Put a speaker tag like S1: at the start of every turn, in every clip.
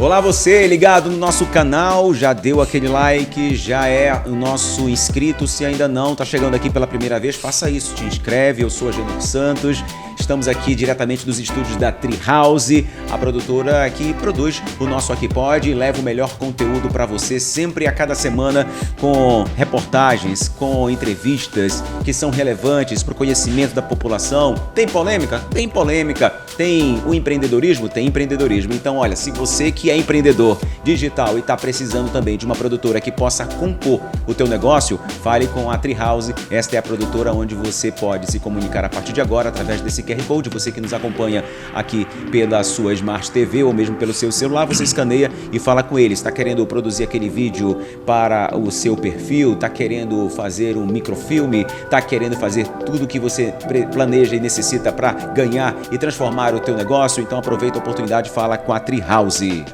S1: Olá você ligado no nosso canal, já deu aquele like, já é o nosso inscrito, se ainda não está chegando aqui pela primeira vez, faça isso, te inscreve, eu sou Agenor Santos, estamos aqui diretamente dos estúdios da Treehouse, a produtora que produz o nosso Aqui Pode e leva o melhor conteúdo para você sempre a cada semana com reportagens, com entrevistas que são relevantes para o conhecimento da população. Tem polêmica? Tem polêmica. Tem o empreendedorismo? Tem empreendedorismo. Então, olha, se você que é empreendedor digital e está precisando também de uma produtora que possa compor o teu negócio, fale com a Treehouse. Esta é a produtora onde você pode se comunicar a partir de agora através desse QR Code. Você que nos acompanha aqui pela sua Smart TV ou mesmo pelo seu celular, você escaneia e fala com eles. Está querendo produzir aquele vídeo para o seu perfil? Está querendo fazer um microfilme? Está querendo fazer tudo o que você planeja e necessita para ganhar e transformar o teu negócio? Então aproveita a oportunidade e fala com a Treehouse.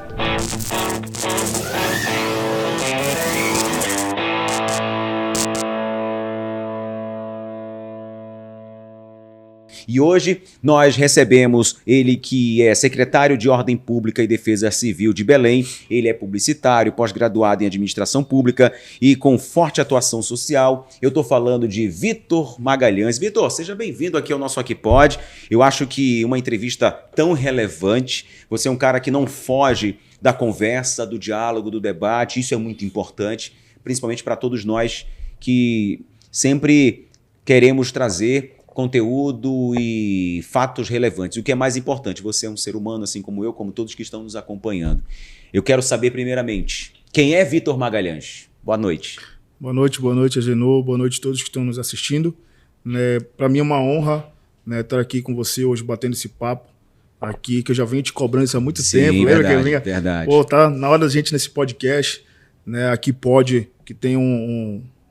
S1: E hoje nós recebemos ele que é secretário de Ordem Pública e Defesa Civil de Belém, ele é publicitário, pós-graduado em Administração Pública e com forte atuação social. Eu estou falando de Vitor Magalhães. Vitor, seja bem-vindo aqui ao nosso Aqui Pode. Eu acho que uma entrevista tão relevante, você é um cara que não foge da conversa, do diálogo, do debate, isso é muito importante, principalmente para todos nós que sempre queremos trazer conteúdo e fatos relevantes. O que é mais importante, você é um ser humano, assim como eu, como todos que estão nos acompanhando. Eu quero saber, primeiramente, quem é Vitor Magalhães? Boa noite.
S2: Boa noite, Agenor. Boa noite a todos que estão nos assistindo. Para mim é uma honra, estar aqui com você hoje, batendo esse papo aqui, que eu já venho te cobrando isso há muito tempo.
S1: Sim,
S2: Lembra
S1: verdade,
S2: que eu vinha?
S1: verdade.
S2: Pô, tá na hora da gente nesse podcast, Aqui Pode, que tem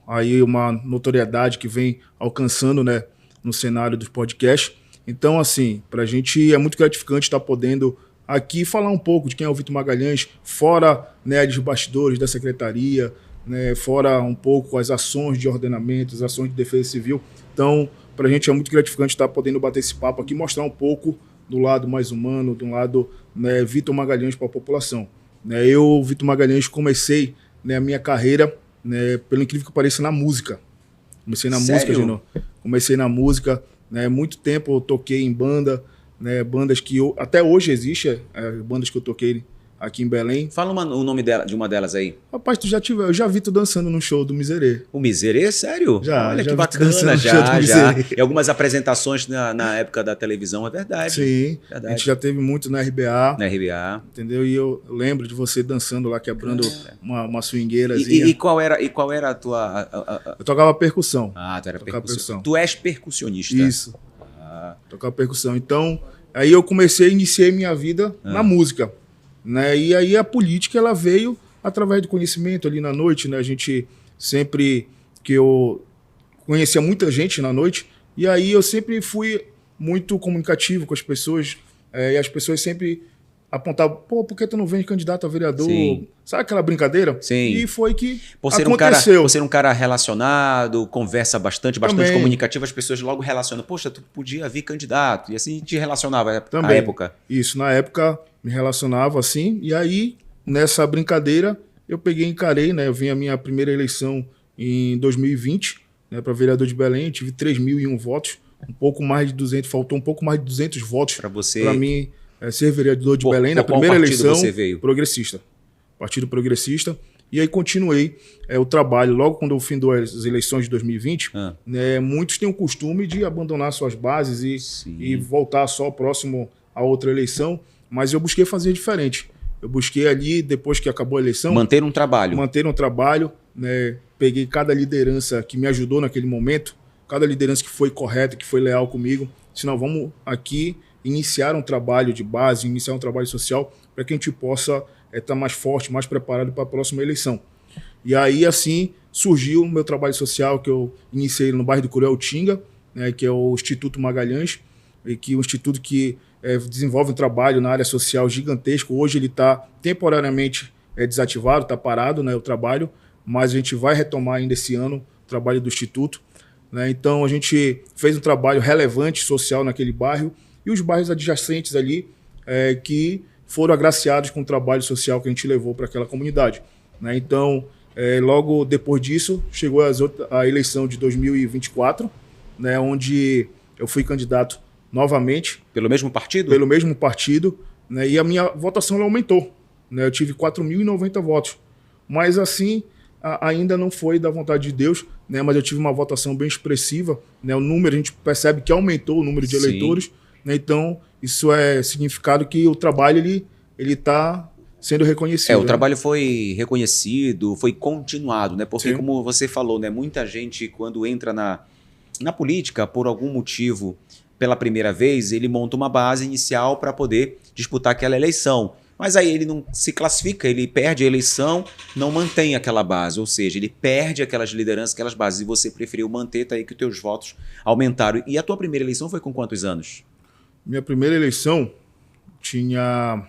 S2: aí uma notoriedade que vem alcançando, no cenário dos podcasts. Então, assim, para a gente é muito gratificante estar podendo aqui falar um pouco de quem é o Vitor Magalhães, fora dos bastidores da secretaria, fora um pouco as ações de ordenamento, as ações de defesa civil. Então, para a gente é muito gratificante estar podendo bater esse papo aqui, mostrar um pouco do lado mais humano, do lado Vitor Magalhães para a população. Eu, Vitor Magalhães, comecei a minha carreira, pelo incrível que pareça, na música. Comecei na música, Genô. Comecei na música, muito tempo eu toquei em banda, bandas que até hoje existem, bandas que eu toquei aqui em Belém.
S1: Fala o nome de uma delas aí.
S2: Rapaz, eu já vi tu dançando no show do Miserê.
S1: O Miserê? Sério?
S2: Já.
S1: Olha
S2: já
S1: que bacana, já. E algumas apresentações na época da televisão, é verdade.
S2: Sim,
S1: verdade.
S2: A gente já teve muito na RBA.
S1: Na RBA.
S2: Entendeu? E eu lembro de você dançando lá, quebrando uma swingueirazinha.
S1: E qual era a tua...
S2: Eu tocava percussão.
S1: Ah, tu era
S2: percussão.
S1: percussão. Tu és percussionista.
S2: Isso. Tocava percussão. Então, aí eu iniciei minha vida na música. E aí a política ela veio através do conhecimento ali na noite, A gente sempre que eu conhecia muita gente na noite, e aí eu sempre fui muito comunicativo com as pessoas, e as pessoas sempre apontavam, pô, por que tu não vem candidato a vereador?
S1: Sim.
S2: Sabe aquela brincadeira?
S1: Sim.
S2: E foi que
S1: aconteceu. Por ser um cara relacionado, conversa bastante comunicativo, as pessoas logo relacionam, poxa, tu podia vir candidato, e assim te relacionava à época.
S2: Isso, na época me relacionava assim, e aí nessa brincadeira eu peguei e encarei, eu vim a minha primeira eleição em 2020, para vereador de Belém, tive 3.001 votos, faltou um pouco mais de 200 votos para mim ser vereador de Belém na primeira eleição.
S1: Você veio?
S2: Progressista, Partido Progressista, e aí continuei o trabalho, logo quando eu findou as eleições de 2020, muitos têm o costume de abandonar suas bases e voltar só próximo a outra eleição, mas eu busquei fazer diferente. Eu busquei ali, depois que acabou a eleição... Manter um trabalho, peguei cada liderança que me ajudou naquele momento, cada liderança que foi correta, que foi leal comigo, disse, não, vamos aqui iniciar um trabalho de base, iniciar um trabalho social, para que a gente possa estar mais forte, mais preparado para a próxima eleição. E aí, assim, surgiu o meu trabalho social, que eu iniciei no bairro do Curueltinga, que é o Instituto Magalhães, e que é um instituto que desenvolve um trabalho na área social gigantesco. Hoje ele está temporariamente desativado, está parado, o trabalho, mas a gente vai retomar ainda esse ano o trabalho do Instituto. Então a gente fez um trabalho relevante social naquele bairro e os bairros adjacentes ali que foram agraciados com o trabalho social que a gente levou para aquela comunidade, né? Então, logo depois disso, chegou a eleição de 2024, né, onde eu fui candidato novamente.
S1: Pelo mesmo partido?
S2: Pelo mesmo partido, né, e a minha votação ela aumentou, né? Eu tive 4.090 votos. Mas assim, ainda não foi da vontade de Deus, né? Mas eu tive uma votação bem expressiva, né? O número, a gente percebe que aumentou o número de eleitores, né? Então, isso é significado que o trabalho ele está sendo reconhecido.
S1: O trabalho foi reconhecido, foi continuado, né? Porque, como você falou, né? Muita gente, quando entra na política, por algum motivo, pela primeira vez, ele monta uma base inicial para poder disputar aquela eleição. Mas aí ele não se classifica, ele perde a eleição, não mantém aquela base, ou seja, ele perde aquelas lideranças, aquelas bases, e você preferiu manter, tá aí que os teus votos aumentaram. E a tua primeira eleição foi com quantos anos?
S2: Minha primeira eleição tinha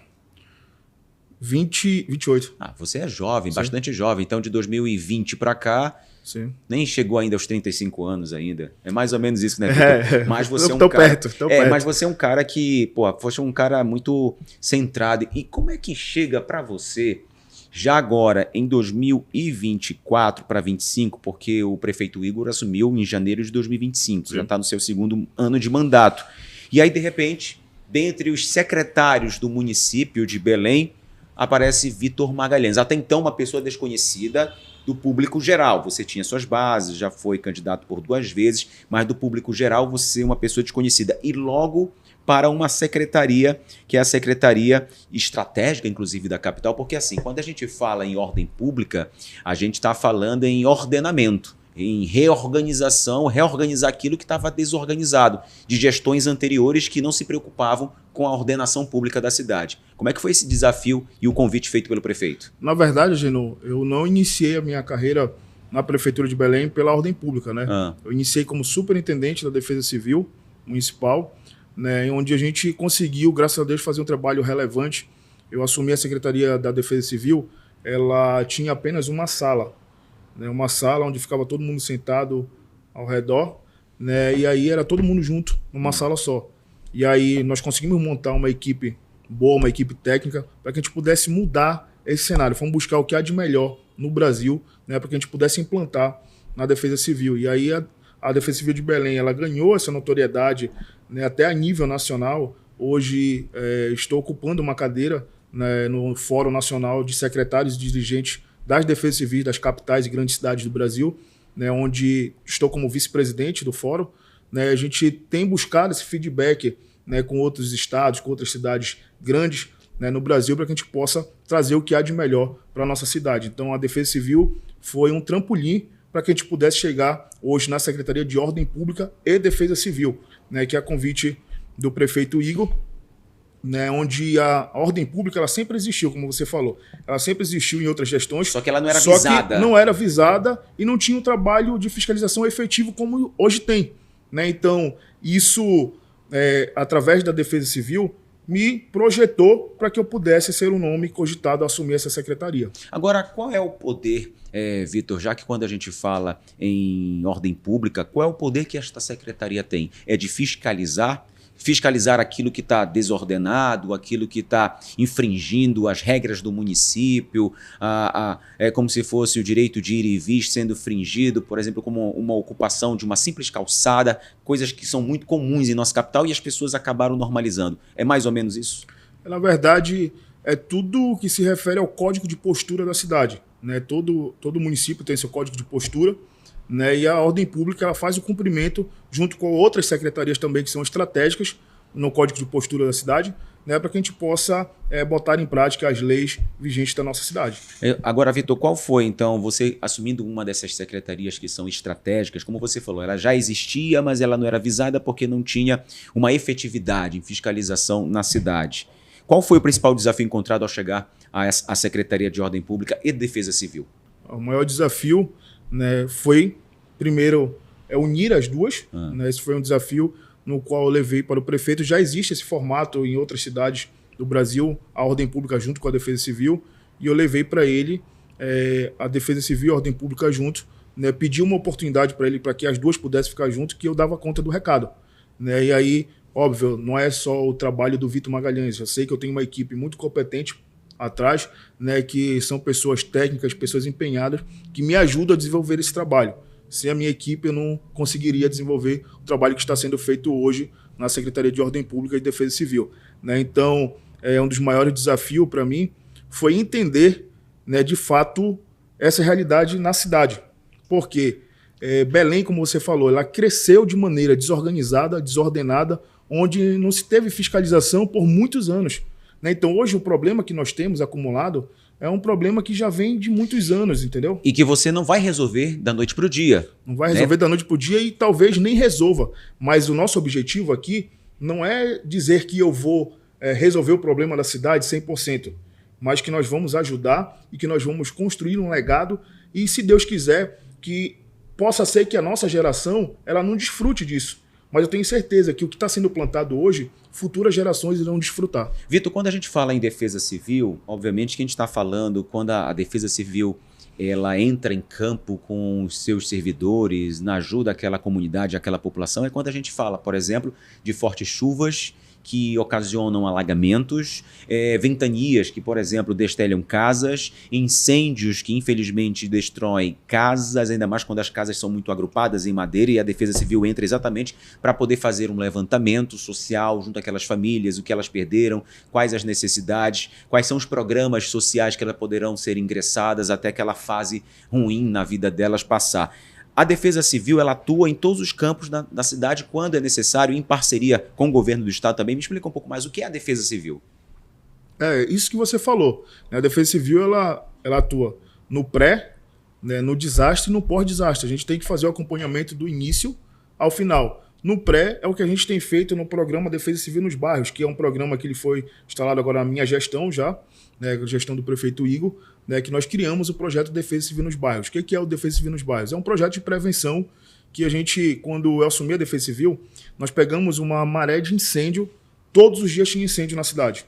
S2: 28.
S1: Você é jovem, bastante jovem, então de 2020 para cá, nem chegou ainda aos 35 anos ainda. É mais ou menos isso, né, Vitor? Mas você mas você é um cara que, foi um cara muito centrado. E como é que chega para você, já agora, em 2024 para 2025, porque o prefeito Igor assumiu em janeiro de 2025, já está no seu segundo ano de mandato. E aí, de repente, dentre os secretários do município de Belém, aparece Vitor Magalhães. Até então, uma pessoa desconhecida do público geral. Você tinha suas bases, já foi candidato por 2 vezes, mas do público geral você é uma pessoa desconhecida. E logo para uma secretaria, que é a Secretaria Estratégica, inclusive, da capital, porque assim, quando a gente fala em ordem pública, a gente está falando em ordenamento, em reorganização, reorganizar aquilo que estava desorganizado, de gestões anteriores que não se preocupavam com a ordenação pública da cidade. Como é que foi esse desafio e o convite feito pelo prefeito?
S2: Na verdade, Genu, eu não iniciei a minha carreira na Prefeitura de Belém pela ordem pública, né? Eu iniciei como superintendente da Defesa Civil Municipal, né, onde a gente conseguiu, graças a Deus, fazer um trabalho relevante. Eu assumi a Secretaria da Defesa Civil, ela tinha apenas uma sala, né, uma sala onde ficava todo mundo sentado ao redor, né, e aí era todo mundo junto numa sala só. E aí nós conseguimos montar uma equipe boa, uma equipe técnica, para que a gente pudesse mudar esse cenário. Fomos buscar o que há de melhor no Brasil, né, para que a gente pudesse implantar na Defesa Civil. E aí a Defesa Civil de Belém ela ganhou essa notoriedade, né, até a nível nacional. Hoje estou ocupando uma cadeira, né, no Fórum Nacional de Secretários e Dirigentes das Defesas Civis das capitais e grandes cidades do Brasil, né, onde estou como vice-presidente do fórum. Né, a gente tem buscado esse feedback, né, com outros estados, com outras cidades grandes, né, no Brasil, para que a gente possa trazer o que há de melhor para a nossa cidade. Então a Defesa Civil foi um trampolim para que a gente pudesse chegar hoje na Secretaria de Ordem Pública e Defesa Civil, né, que é a convite do prefeito Igor, né, onde a ordem pública ela sempre existiu, como você falou. Ela sempre existiu em outras gestões.
S1: Só que ela não era visada.
S2: Que não era visada e não tinha um trabalho de fiscalização efetivo como hoje tem. Né? Então, isso, através da Defesa Civil, me projetou para que eu pudesse ser um nome cogitado a assumir essa secretaria.
S1: Agora, qual é o poder, Vitor, já que quando a gente fala em ordem pública, qual é o poder que esta secretaria tem? É de fiscalizar aquilo que está desordenado, aquilo que está infringindo as regras do município, é como se fosse o direito de ir e vir sendo infringido, por exemplo, como uma ocupação de uma simples calçada, coisas que são muito comuns em nossa capital e as pessoas acabaram normalizando. É mais ou menos isso?
S2: Na verdade, é tudo que se refere ao código de postura da cidade. Né? Todo município tem seu código de postura. Né, e a ordem pública ela faz o cumprimento junto com outras secretarias também que são estratégicas no Código de Postura da cidade, né, para que a gente possa botar em prática as leis vigentes da nossa cidade.
S1: Agora, Vitor, qual foi, então, você assumindo uma dessas secretarias que são estratégicas, como você falou, ela já existia, mas ela não era visada porque não tinha uma efetividade em fiscalização na cidade. Qual foi o principal desafio encontrado ao chegar à Secretaria de Ordem Pública e Defesa Civil?
S2: O maior desafio, né, foi, primeiro, unir as duas. Né, esse foi um desafio no qual eu levei para o prefeito. Já existe esse formato em outras cidades do Brasil, a ordem pública junto com a Defesa Civil, e eu levei para ele a Defesa Civil e a ordem pública junto. Né, pedi uma oportunidade para ele para que as duas pudessem ficar junto, que eu dava conta do recado. Né, e aí, óbvio, não é só o trabalho do Vitor Magalhães. Eu sei que eu tenho uma equipe muito competente atrás, né, que são pessoas técnicas, pessoas empenhadas, que me ajudam a desenvolver esse trabalho. Sem a minha equipe, eu não conseguiria desenvolver o trabalho que está sendo feito hoje na Secretaria de Ordem Pública e Defesa Civil, né? Então, um dos maiores desafios para mim foi entender, né, de fato, essa realidade na cidade. Porque Belém, como você falou, ela cresceu de maneira desorganizada, desordenada, onde não se teve fiscalização por muitos anos, né? Então, hoje, o problema que nós temos acumulado é um problema que já vem de muitos anos, entendeu?
S1: E que você não vai resolver da noite para o dia.
S2: Não vai resolver, né, da noite para o dia e talvez nem resolva. Mas o nosso objetivo aqui não é dizer que eu vou resolver o problema da cidade 100%, mas que nós vamos ajudar e que nós vamos construir um legado e, se Deus quiser, que possa ser que a nossa geração ela não desfrute disso. Mas eu tenho certeza que o que está sendo plantado hoje, futuras gerações irão desfrutar.
S1: Vitor, quando a gente fala em defesa civil, obviamente que a gente está falando quando a defesa civil ela entra em campo com os seus servidores, na ajuda àquela comunidade, àquela população, é quando a gente fala, por exemplo, de fortes chuvas que ocasionam alagamentos, ventanias que, por exemplo, destelham casas, incêndios que, infelizmente, destroem casas, ainda mais quando as casas são muito agrupadas em madeira, e a Defesa Civil entra exatamente para poder fazer um levantamento social junto àquelas famílias, o que elas perderam, quais as necessidades, quais são os programas sociais que elas poderão ser ingressadas até aquela fase ruim na vida delas passar. A Defesa Civil ela atua em todos os campos da cidade quando é necessário, em parceria com o governo do estado também. Me explica um pouco mais o que é a Defesa Civil.
S2: Isso que você falou. A Defesa Civil ela atua no pré, né, no desastre e no pós-desastre. A gente tem que fazer o acompanhamento do início ao final. No pré é o que a gente tem feito no programa Defesa Civil nos Bairros, que é um programa que ele foi instalado agora na minha gestão já, né, gestão do prefeito Igor, né, que nós criamos o projeto Defesa Civil nos Bairros. O que é o Defesa Civil nos Bairros? É um projeto de prevenção que a gente, quando eu assumi a Defesa Civil, nós pegamos uma maré de incêndio, todos os dias tinha incêndio na cidade.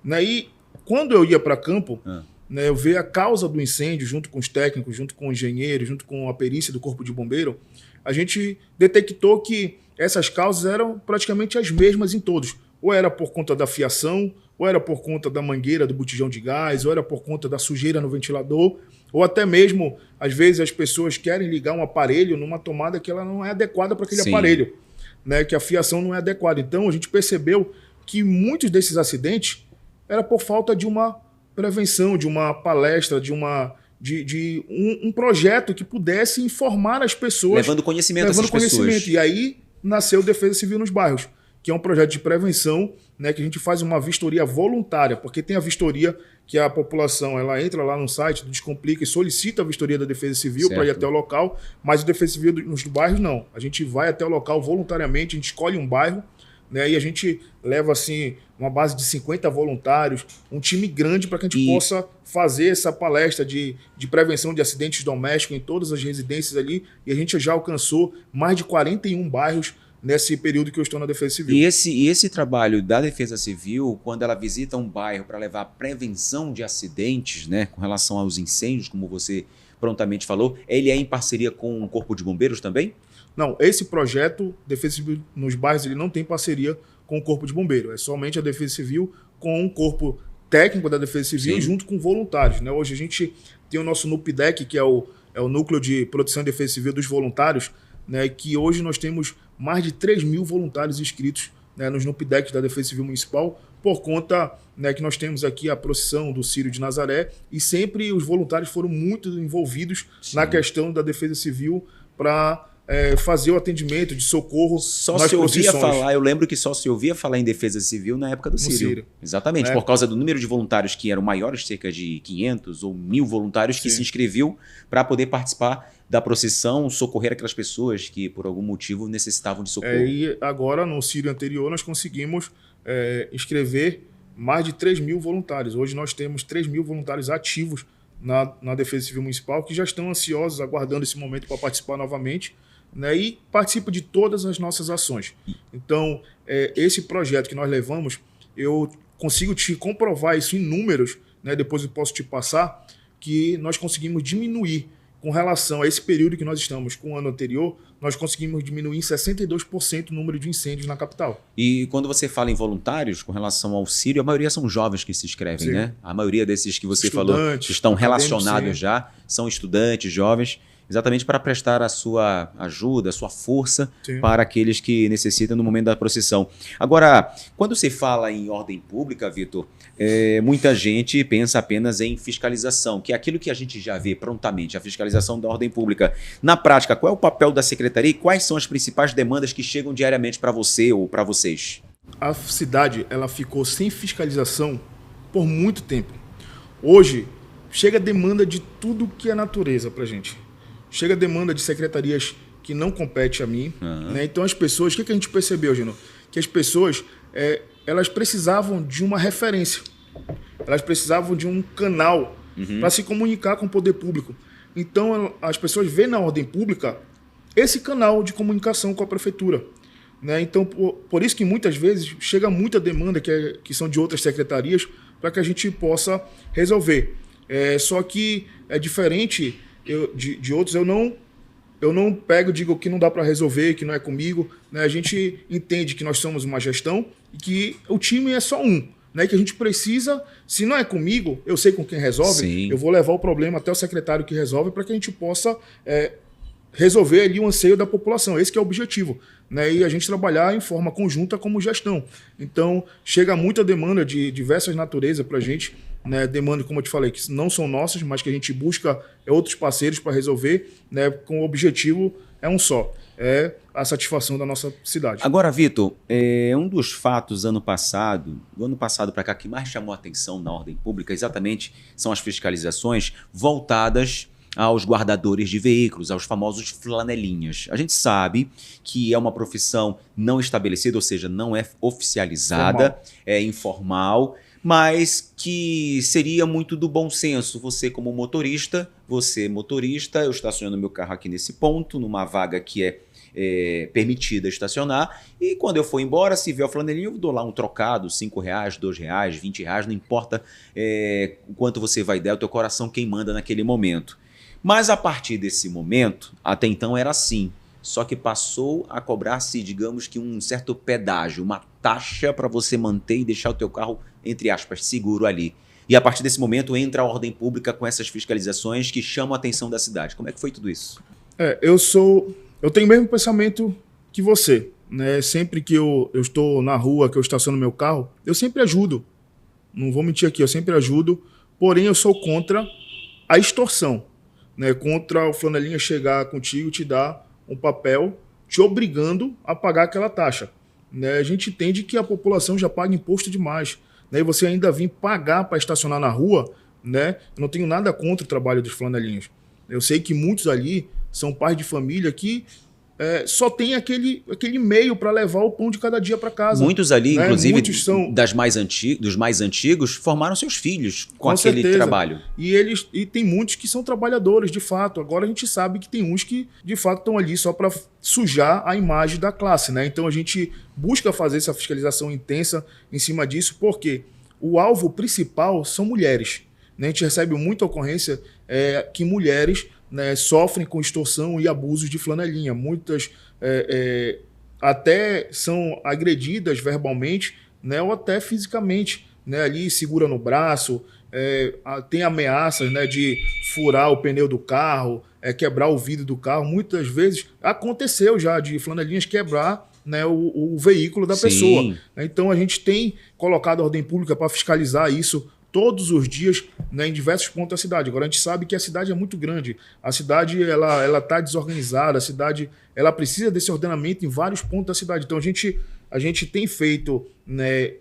S2: Né, e quando eu ia para campo, né, eu via a causa do incêndio junto com os técnicos, junto com o engenheiro, junto com a perícia do Corpo de Bombeiro, a gente detectou que essas causas eram praticamente as mesmas em todos. Ou era por conta da fiação, ou era por conta da mangueira do botijão de gás, ou era por conta da sujeira no ventilador, ou até mesmo, às vezes, as pessoas querem ligar um aparelho numa tomada que ela não é adequada para aquele aparelho, né, que a fiação não é adequada. Então, a gente percebeu que muitos desses acidentes era por falta de uma prevenção, de uma palestra, de um projeto que pudesse informar as pessoas.
S1: Levando conhecimento a essas pessoas.
S2: E aí nasceu Defesa Civil nos Bairros, que é um projeto de prevenção, né, que a gente faz uma vistoria voluntária, porque tem a vistoria que a população ela entra lá no site do Descomplica e solicita a vistoria da Defesa Civil para ir até o local, mas o Defesa Civil nos bairros não. A gente vai até o local voluntariamente, a gente escolhe um bairro, né, e a gente leva assim uma base de 50 voluntários, um time grande para que a gente possa fazer essa palestra de prevenção de acidentes domésticos em todas as residências ali, e a gente já alcançou mais de 41 bairros nesse período que eu estou na Defesa Civil.
S1: E esse trabalho da Defesa Civil, quando ela visita um bairro para levar prevenção de acidentes, né, com relação aos incêndios, como você prontamente falou, ele é em parceria com o Corpo de Bombeiros também?
S2: Não, esse projeto, Defesa Civil nos Bairros, ele não tem parceria com o Corpo de Bombeiro. É somente a Defesa Civil com um corpo técnico da Defesa Civil junto com voluntários, né? Hoje a gente tem o nosso NUPDEC, que é o Núcleo de Proteção e Defesa Civil dos Voluntários, né, que hoje nós temos mais de 3 mil voluntários inscritos, né, nos NUPDEC da Defesa Civil Municipal, por conta, né, que nós temos aqui a procissão do Círio de Nazaré, e sempre os voluntários foram muito envolvidos na questão da Defesa Civil para fazer o atendimento de socorro.
S1: Só se ouvia falar, eu lembro que só se ouvia falar em Defesa Civil na época do Círio. Exatamente, por causa do número de voluntários que eram maiores, cerca de 500 ou 1.000 voluntários que se inscreviam para poder participar da procissão, socorrer aquelas pessoas que por algum motivo necessitavam de socorro.
S2: E agora, no Círio anterior, nós conseguimos inscrever mais de 3 mil voluntários. Hoje nós temos 3 mil voluntários ativos na Defesa Civil Municipal, que já estão ansiosos, aguardando esse momento para participar novamente, né, e participa de todas as nossas ações. Então, esse projeto que nós levamos, eu consigo te comprovar isso em números, né, depois eu posso te passar, que nós conseguimos diminuir com relação a esse período que nós estamos com o ano anterior, nós conseguimos diminuir em 62% o número de incêndios na capital.
S1: E quando você fala em voluntários, com relação ao auxílio, a maioria são jovens que se inscrevem,
S2: Sim.
S1: né? A maioria desses que você falou que estão
S2: acadêmicos,
S1: relacionados
S2: sim.
S1: já, são estudantes, jovens, exatamente para prestar a sua ajuda, a sua força
S2: Sim.
S1: para aqueles que necessitam no momento da procissão. Agora, quando se fala em ordem pública, Vitor, muita gente pensa apenas em fiscalização, que é aquilo que a gente já vê prontamente, a fiscalização da ordem pública. Na prática, qual é o papel da secretaria e quais são as principais demandas que chegam diariamente para você ou para vocês?
S2: A cidade ela ficou sem fiscalização por muito tempo. Hoje, chega demanda de tudo que é natureza para a gente. Chega demanda de secretarias que não compete a mim. Né? Então as pessoas, o que a gente percebeu, Gino? Que as pessoas elas precisavam de uma referência. Elas precisavam de um canal para se comunicar com o poder público. Então as pessoas veem na ordem pública esse canal de comunicação com a prefeitura. Né? Então por isso que muitas vezes chega muita demanda que são de outras secretarias para que a gente possa resolver. Só que é diferente de outros, eu não pego e digo que não dá para resolver, que não é comigo. Né? A gente entende que nós somos uma gestão e que o time é só um. Né? Que a gente precisa, se não é comigo, eu sei com quem resolve,
S1: Sim.
S2: eu vou levar o problema até o secretário que resolve para que a gente possa resolver ali o anseio da população. Esse que é o objetivo. Né? E a gente trabalhar em forma conjunta como gestão. Então, chega muita demanda de diversas naturezas para a gente. Né, demanda, como eu te falei, que não são nossas, mas que a gente busca outros parceiros para resolver, né, com o objetivo um só, a satisfação da nossa cidade.
S1: Agora, Vitor, um dos fatos do ano passado para cá, que mais chamou a atenção na ordem pública, exatamente, são as fiscalizações voltadas aos guardadores de veículos, aos famosos flanelinhas. A gente sabe que é uma profissão não estabelecida, ou seja, não é oficializada, é informal, mas que seria muito do bom senso. Você como motorista, eu estaciono meu carro aqui nesse ponto, numa vaga que é permitida estacionar, e quando eu for embora, se vier o flanelinho, eu dou lá um trocado, R$5, R$2, R$20, não importa o quanto você vai dar, é o teu coração quem manda naquele momento. Mas a partir desse momento, até então era assim, só que passou a cobrar-se, digamos que um certo pedágio, uma taxa para você manter e deixar o teu carro, entre aspas, seguro ali. E a partir desse momento entra a ordem pública com essas fiscalizações que chamam a atenção da cidade. Como é que foi tudo isso?
S2: Eu tenho o mesmo pensamento que você. Né? Sempre que eu estou na rua, que eu estaciono meu carro, eu sempre ajudo. Não vou mentir aqui, eu sempre ajudo. Porém, eu sou contra a extorsão. Né? Contra o flanelinha chegar contigo e te dar um papel te obrigando a pagar aquela taxa. Né? A gente entende que a população já paga imposto demais. Né? E você ainda vir pagar para estacionar na rua, né? Eu não tenho nada contra o trabalho dos flanelinhas. Eu sei que muitos ali são pais de família que só tem aquele meio para levar o pão de cada dia para casa.
S1: Muitos ali, né? Inclusive,
S2: muitos são...
S1: dos mais antigos, formaram seus filhos com aquele
S2: certeza.
S1: Trabalho.
S2: E tem muitos que são trabalhadores, de fato. Agora a gente sabe que tem uns que, de fato, estão ali só para sujar a imagem da classe. Né? Então a gente busca fazer essa fiscalização intensa em cima disso, porque o alvo principal são mulheres. Né? A gente recebe muita ocorrência que mulheres... Né, sofrem com extorsão e abusos de flanelinha. Muitas até são agredidas verbalmente, né, ou até fisicamente. Né, ali segura no braço, tem ameaças, né, de furar o pneu do carro, quebrar o vidro do carro. Muitas vezes aconteceu já de flanelinhas quebrar, né, o veículo da pessoa. Então a gente tem colocado a ordem pública para fiscalizar isso todos os dias, né, em diversos pontos da cidade. Agora a gente sabe que a cidade é muito grande, a cidade ela está desorganizada, a cidade ela precisa desse ordenamento em vários pontos da cidade. Então a gente tem feito, né,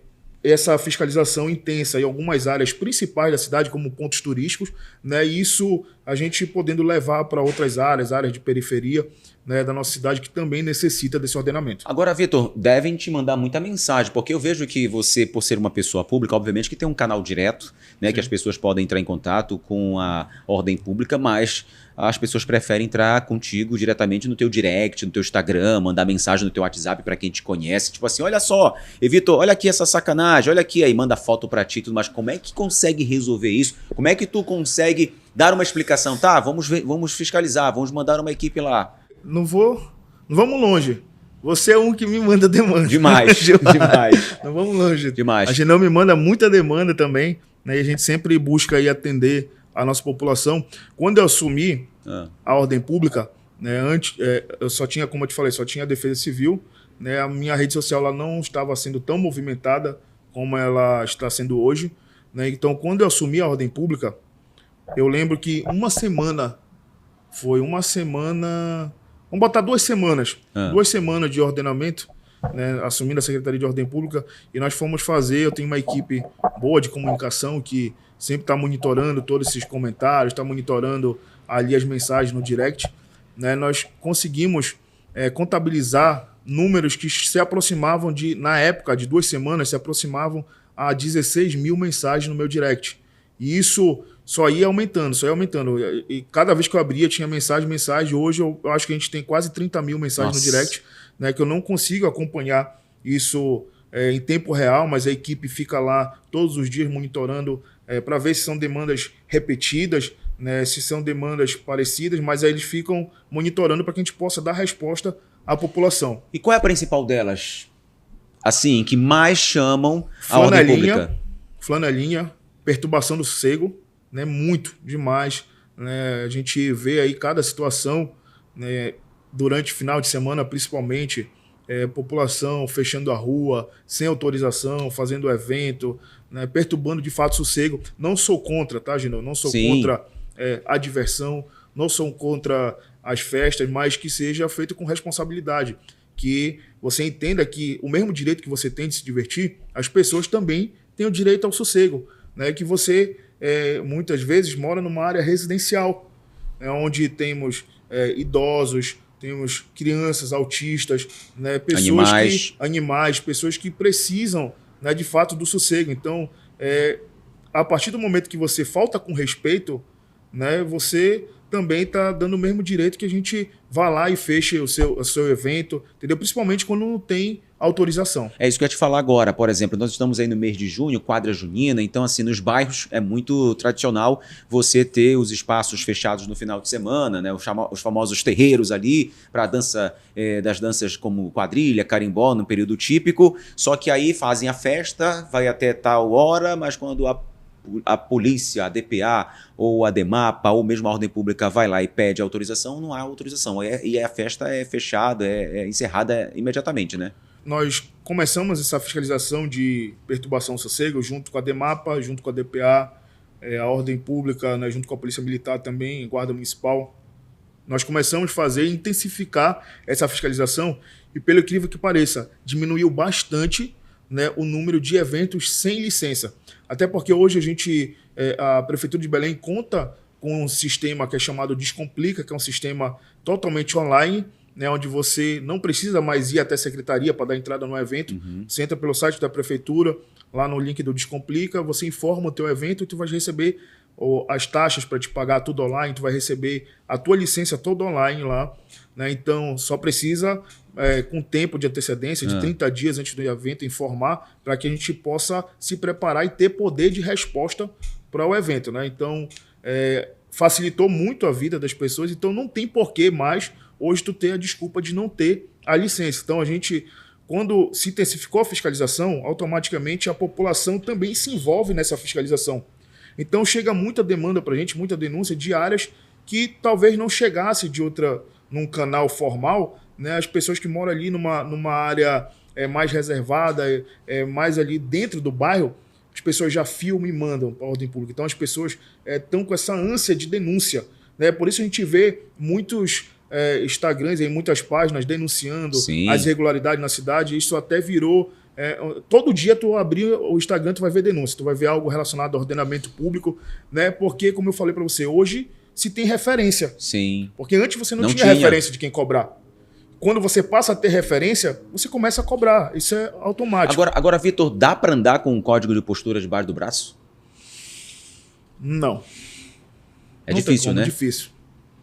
S2: essa fiscalização intensa em algumas áreas principais da cidade, como pontos turísticos, né, e isso a gente podendo levar para outras áreas de periferia, né, da nossa cidade, que também necessita desse ordenamento.
S1: Agora, Vitor, devem te mandar muita mensagem, porque eu vejo que você, por ser uma pessoa pública, obviamente que tem um canal direto, né, que as pessoas podem entrar em contato com a ordem pública, mas as pessoas preferem entrar contigo diretamente no teu direct, no teu Instagram, mandar mensagem no teu WhatsApp para quem te conhece, tipo assim, olha só, Vitor, olha aqui essa sacanagem, olha aqui, aí manda foto para ti e tudo mais. Como é que consegue resolver isso? Como é que tu consegue dar uma explicação. Tá, vamos fiscalizar, vamos mandar uma equipe lá.
S2: Não vamos longe. Você é um que me manda demanda.
S1: Demais, demais.
S2: Não vamos longe.
S1: Demais.
S2: A gente não me manda muita demanda também, né? E a gente sempre busca aí atender a nossa população. Quando eu assumi a ordem pública, né, antes, eu só tinha, como eu te falei, só tinha a Defesa Civil, né? A minha rede social ela não estava sendo tão movimentada como ela está sendo hoje, né? Então, quando eu assumi a ordem pública, eu lembro que uma semana, vamos botar 2 semanas, 2 semanas de ordenamento, né, assumindo a Secretaria de Ordem Pública, e nós fomos fazer, eu tenho uma equipe boa de comunicação que sempre está monitorando todos esses comentários, está monitorando ali as mensagens no direct, né, nós conseguimos contabilizar números que se aproximavam na época de 2 semanas, se aproximavam a 16 mil mensagens no meu direct. E isso só ia aumentando. E cada vez que eu abria tinha mensagem. Hoje eu acho que a gente tem quase 30 mil mensagens no direct, né, que eu não consigo acompanhar isso em tempo real, mas a equipe fica lá todos os dias monitorando para ver se são demandas repetidas, né, se são demandas parecidas, mas aí eles ficam monitorando para que a gente possa dar resposta à população.
S1: E qual é a principal delas? Assim, que mais chamam a ordem pública?
S2: Flanelinha, perturbação do sossego, né, muito, demais. Né, a gente vê aí cada situação, né, durante o final de semana, principalmente, população fechando a rua, sem autorização, fazendo evento, né, perturbando de fato o sossego. Não sou contra, tá, Gino? Não sou contra a diversão, não sou contra as festas, mas que seja feito com responsabilidade. Que você entenda que o mesmo direito que você tem de se divertir, as pessoas também têm o direito ao sossego. Né, que você muitas vezes mora numa área residencial, né, onde temos idosos, temos crianças autistas, né, animais, pessoas que precisam, né, de fato do sossego. Então, a partir do momento que você falta com respeito, né, você também está dando o mesmo direito que a gente vá lá e feche o seu evento, entendeu? Principalmente quando não tem autorização.
S1: É isso que eu ia te falar agora. Por exemplo, nós estamos aí no mês de junho, quadra junina, então assim, nos bairros é muito tradicional você ter os espaços fechados no final de semana, né? Os famosos terreiros ali, para dança das danças como quadrilha, carimbó, no período típico, só que aí fazem a festa, vai até tal hora, mas quando a polícia, a DPA ou a DEMAPA ou mesmo a ordem pública vai lá e pede autorização, não há autorização. E a festa é fechada, é encerrada imediatamente, né?
S2: Nós começamos essa fiscalização de perturbação do sossego junto com a DEMAPA, junto com a DPA, a ordem pública, né, junto com a Polícia Militar também, Guarda Municipal. Nós começamos a fazer e intensificar essa fiscalização e, pelo incrível que pareça, diminuiu bastante, né, o número de eventos sem licença. Até porque hoje a Prefeitura de Belém conta com um sistema que é chamado Descomplica, que é um sistema totalmente online, né, onde você não precisa mais ir até a secretaria para dar entrada no evento. Você entra pelo site da Prefeitura, lá no link do Descomplica, você informa o teu evento e tu vai receber as taxas para te pagar tudo online, tu vai receber a tua licença toda online lá, né? Então só precisa com tempo de antecedência, de 30 dias antes do evento, informar para que a gente possa se preparar e ter poder de resposta para o evento, né? Então facilitou muito a vida das pessoas, então não tem porquê mais hoje tu ter a desculpa de não ter a licença. Então quando se intensificou a fiscalização, automaticamente a população também se envolve nessa fiscalização. Então chega muita demanda para a gente, muita denúncia de áreas que talvez não chegasse num canal formal, né? As pessoas que moram ali numa área mais reservada, mais ali dentro do bairro, as pessoas já filmam e mandam para a ordem pública. Então as pessoas estão com essa ânsia de denúncia, né? Por isso a gente vê muitos Instagrams e muitas páginas denunciando as irregularidades na cidade. Isso até virou... todo dia tu abrir o Instagram, tu vai ver denúncia, tu vai ver algo relacionado ao ordenamento público, né? Porque, como eu falei para você, hoje se tem referência.
S1: Sim.
S2: Porque antes você não tinha referência de quem cobrar. Quando você passa a ter referência, você começa a cobrar. Isso é automático.
S1: Agora, Vitor, dá para andar com um código de postura debaixo do braço?
S2: Não.
S1: É difícil, né?
S2: Difícil.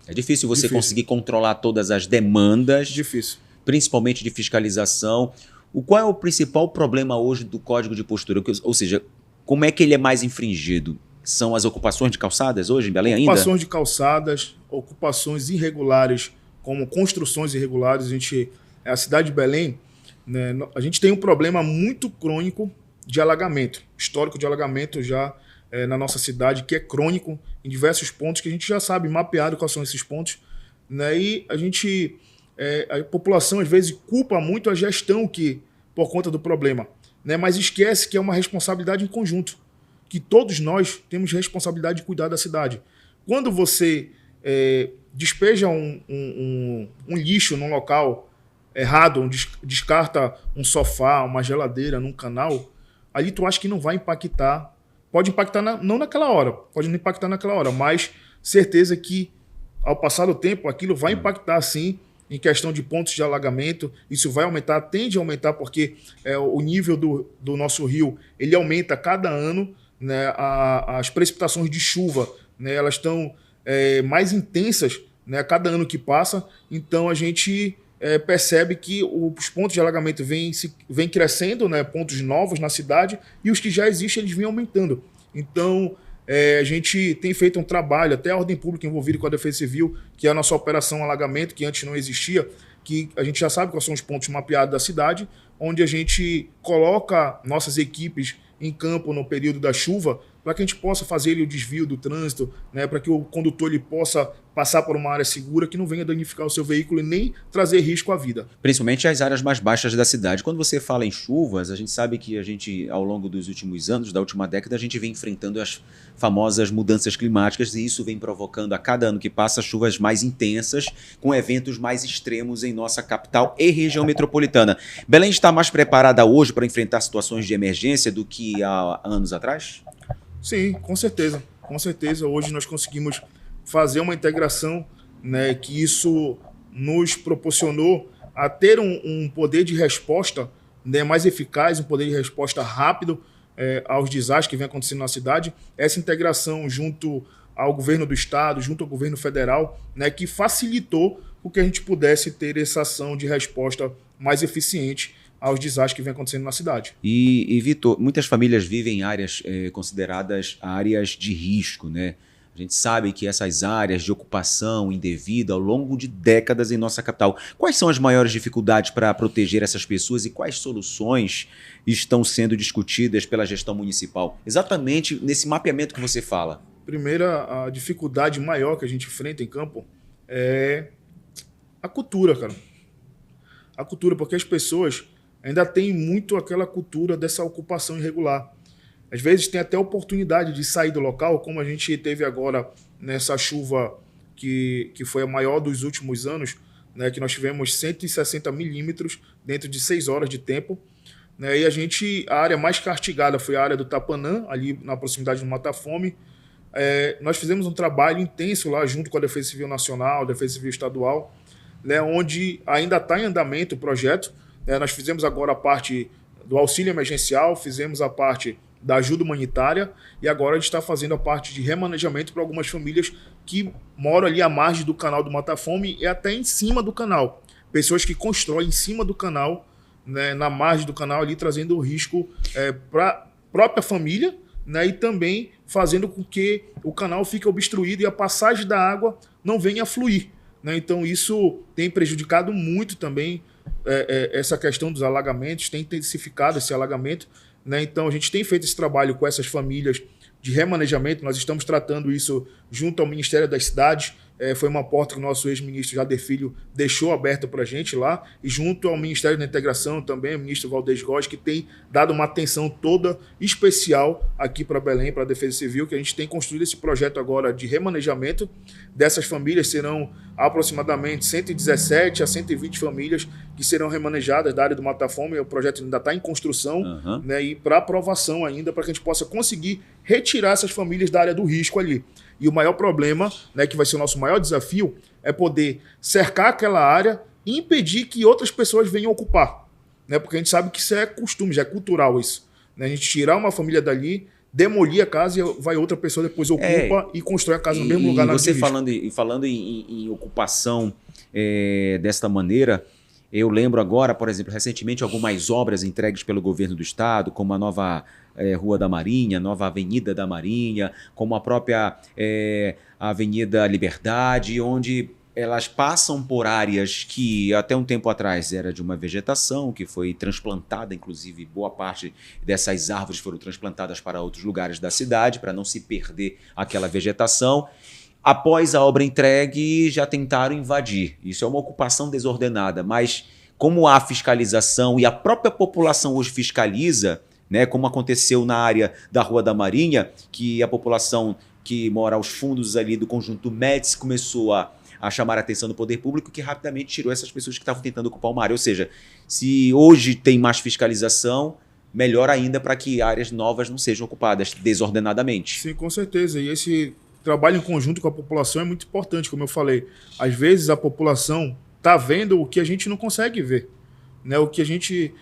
S1: É difícil você conseguir controlar todas as demandas.
S2: Difícil.
S1: Principalmente de fiscalização. Qual é o principal problema hoje do código de postura? Ou seja, como é que ele é mais infringido? são as ocupações de calçadas hoje em Belém ainda?
S2: Ocupações de calçadas, ocupações irregulares, como construções irregulares. A cidade de Belém, né, a gente tem um problema muito crônico de alagamento, histórico de alagamento já na nossa cidade, que é crônico em diversos pontos, que a gente já sabe mapeado quais são esses pontos, né, e a população às vezes culpa muito a gestão por conta do problema, né, mas esquece que é uma responsabilidade em conjunto, que todos nós temos responsabilidade de cuidar da cidade. Quando você despeja um lixo num local errado, descarta um sofá, uma geladeira num canal, ali tu acha que não vai impactar. Pode impactar não naquela hora, pode não impactar naquela hora, mas certeza que ao passar do tempo aquilo vai impactar sim em questão de pontos de alagamento. Isso vai aumentar, tende a aumentar, porque o nível do nosso rio ele aumenta a cada ano, né? As precipitações de chuva, né, elas estão mais intensas, né, a cada ano que passa. Então a gente percebe que os pontos de alagamento vêm crescendo, né, pontos novos na cidade, e os que já existem eles vêm aumentando. Então a gente tem feito um trabalho, até a ordem pública envolvida com a Defesa Civil, que é a nossa operação alagamento, que antes não existia, que a gente já sabe quais são os pontos mapeados da cidade, onde a gente coloca nossas equipes em campo no período da chuva, para que a gente possa fazer o desvio do trânsito, né, para que o condutor ele possa passar por uma área segura, que não venha danificar o seu veículo e nem trazer risco à vida.
S1: Principalmente as áreas mais baixas da cidade. Quando você fala em chuvas, a gente sabe que ao longo dos últimos anos, da última década, a gente vem enfrentando as famosas mudanças climáticas, e isso vem provocando a cada ano que passa chuvas mais intensas, com eventos mais extremos em nossa capital e região metropolitana. Belém está mais preparada hoje para enfrentar situações de emergência do que há anos atrás?
S2: Sim, com certeza. Com certeza. Hoje nós conseguimos fazer uma integração, né, que isso nos proporcionou a ter um poder de resposta, né, mais eficaz, um poder de resposta rápido aos desastres que vem acontecendo na cidade. Essa integração junto ao governo do estado, junto ao governo federal, né, que facilitou o que a gente pudesse ter essa ação de resposta mais eficiente aos desastres que vem acontecendo na cidade.
S1: E Vitor, muitas famílias vivem em áreas consideradas áreas de risco, né? A gente sabe que essas áreas de ocupação indevida ao longo de décadas em nossa capital. Quais são as maiores dificuldades para proteger essas pessoas e quais soluções estão sendo discutidas pela gestão municipal? Exatamente nesse mapeamento que você fala.
S2: Primeira, a dificuldade maior que a gente enfrenta em campo é a cultura, cara. A cultura, porque as pessoas ainda têm muito aquela cultura dessa ocupação irregular. Às vezes tem até oportunidade de sair do local, como a gente teve agora nessa chuva que foi a maior dos últimos anos, né, que nós tivemos 160 milímetros dentro de 6 horas de tempo. Né, e a área mais castigada foi a área do Tapanã, ali na proximidade do Mata Fome. Nós fizemos um trabalho intenso lá junto com a Defesa Civil Nacional, a Defesa Civil Estadual, né, onde ainda está em andamento o projeto. Nós fizemos agora a parte do auxílio emergencial, fizemos a parte da ajuda humanitária e agora a gente está fazendo a parte de remanejamento para algumas famílias que moram ali à margem do canal do Mata Fome e até em cima do canal. Pessoas que constroem em cima do canal, né, na margem do canal ali, trazendo o risco para a própria família, né, e também fazendo com que o canal fique obstruído e a passagem da água não venha a fluir. Né? Então isso tem prejudicado muito também essa questão dos alagamentos, tem intensificado esse alagamento. Né? Então a gente tem feito esse trabalho com essas famílias de remanejamento, nós estamos tratando isso junto ao Ministério das Cidades, foi uma porta que o nosso ex-ministro Jader Filho deixou aberta para a gente lá, e junto ao Ministério da Integração também, o ministro Valdez Góes, que tem dado uma atenção toda especial aqui para Belém, para a Defesa Civil, que a gente tem construído esse projeto agora de remanejamento dessas famílias. Serão aproximadamente 117 a 120 famílias que serão remanejadas da área do Mata Fome. O projeto ainda está em construção, né, e para aprovação ainda, para que a gente possa conseguir retirar essas famílias da área do risco ali. E o maior problema, né, que vai ser o nosso maior desafio, é poder cercar aquela área e impedir que outras pessoas venham ocupar. Né, porque a gente sabe que isso é costume, já é cultural isso. Né, a gente tirar uma família dali, demolir a casa e vai outra pessoa depois ocupa e constrói a casa no mesmo lugar.
S1: E você falando em ocupação desta maneira, Eu lembro agora, por exemplo, recentemente algumas obras entregues pelo governo do estado, como a nova Rua da Marinha, nova Avenida da Marinha, como a própria Avenida Liberdade, onde elas passam por áreas que até um tempo atrás era de uma vegetação, que foi transplantada, inclusive boa parte dessas árvores foram transplantadas para outros lugares da cidade, para não se perder aquela vegetação. Após a obra entregue, já tentaram invadir. Isso é uma ocupação desordenada, mas como há fiscalização e a própria população hoje fiscaliza, né, como aconteceu na área da Rua da Marinha, que a população que mora aos fundos ali do conjunto Médici começou a chamar a atenção do poder público, que rapidamente tirou essas pessoas que estavam tentando ocupar uma área. Ou seja, se hoje tem mais fiscalização, melhor ainda para que áreas novas não sejam ocupadas desordenadamente.
S2: Sim, com certeza. E esse trabalho em conjunto com a população é muito importante, como eu falei. Às vezes a população está vendo o que a gente não consegue ver. Né? O que a gente,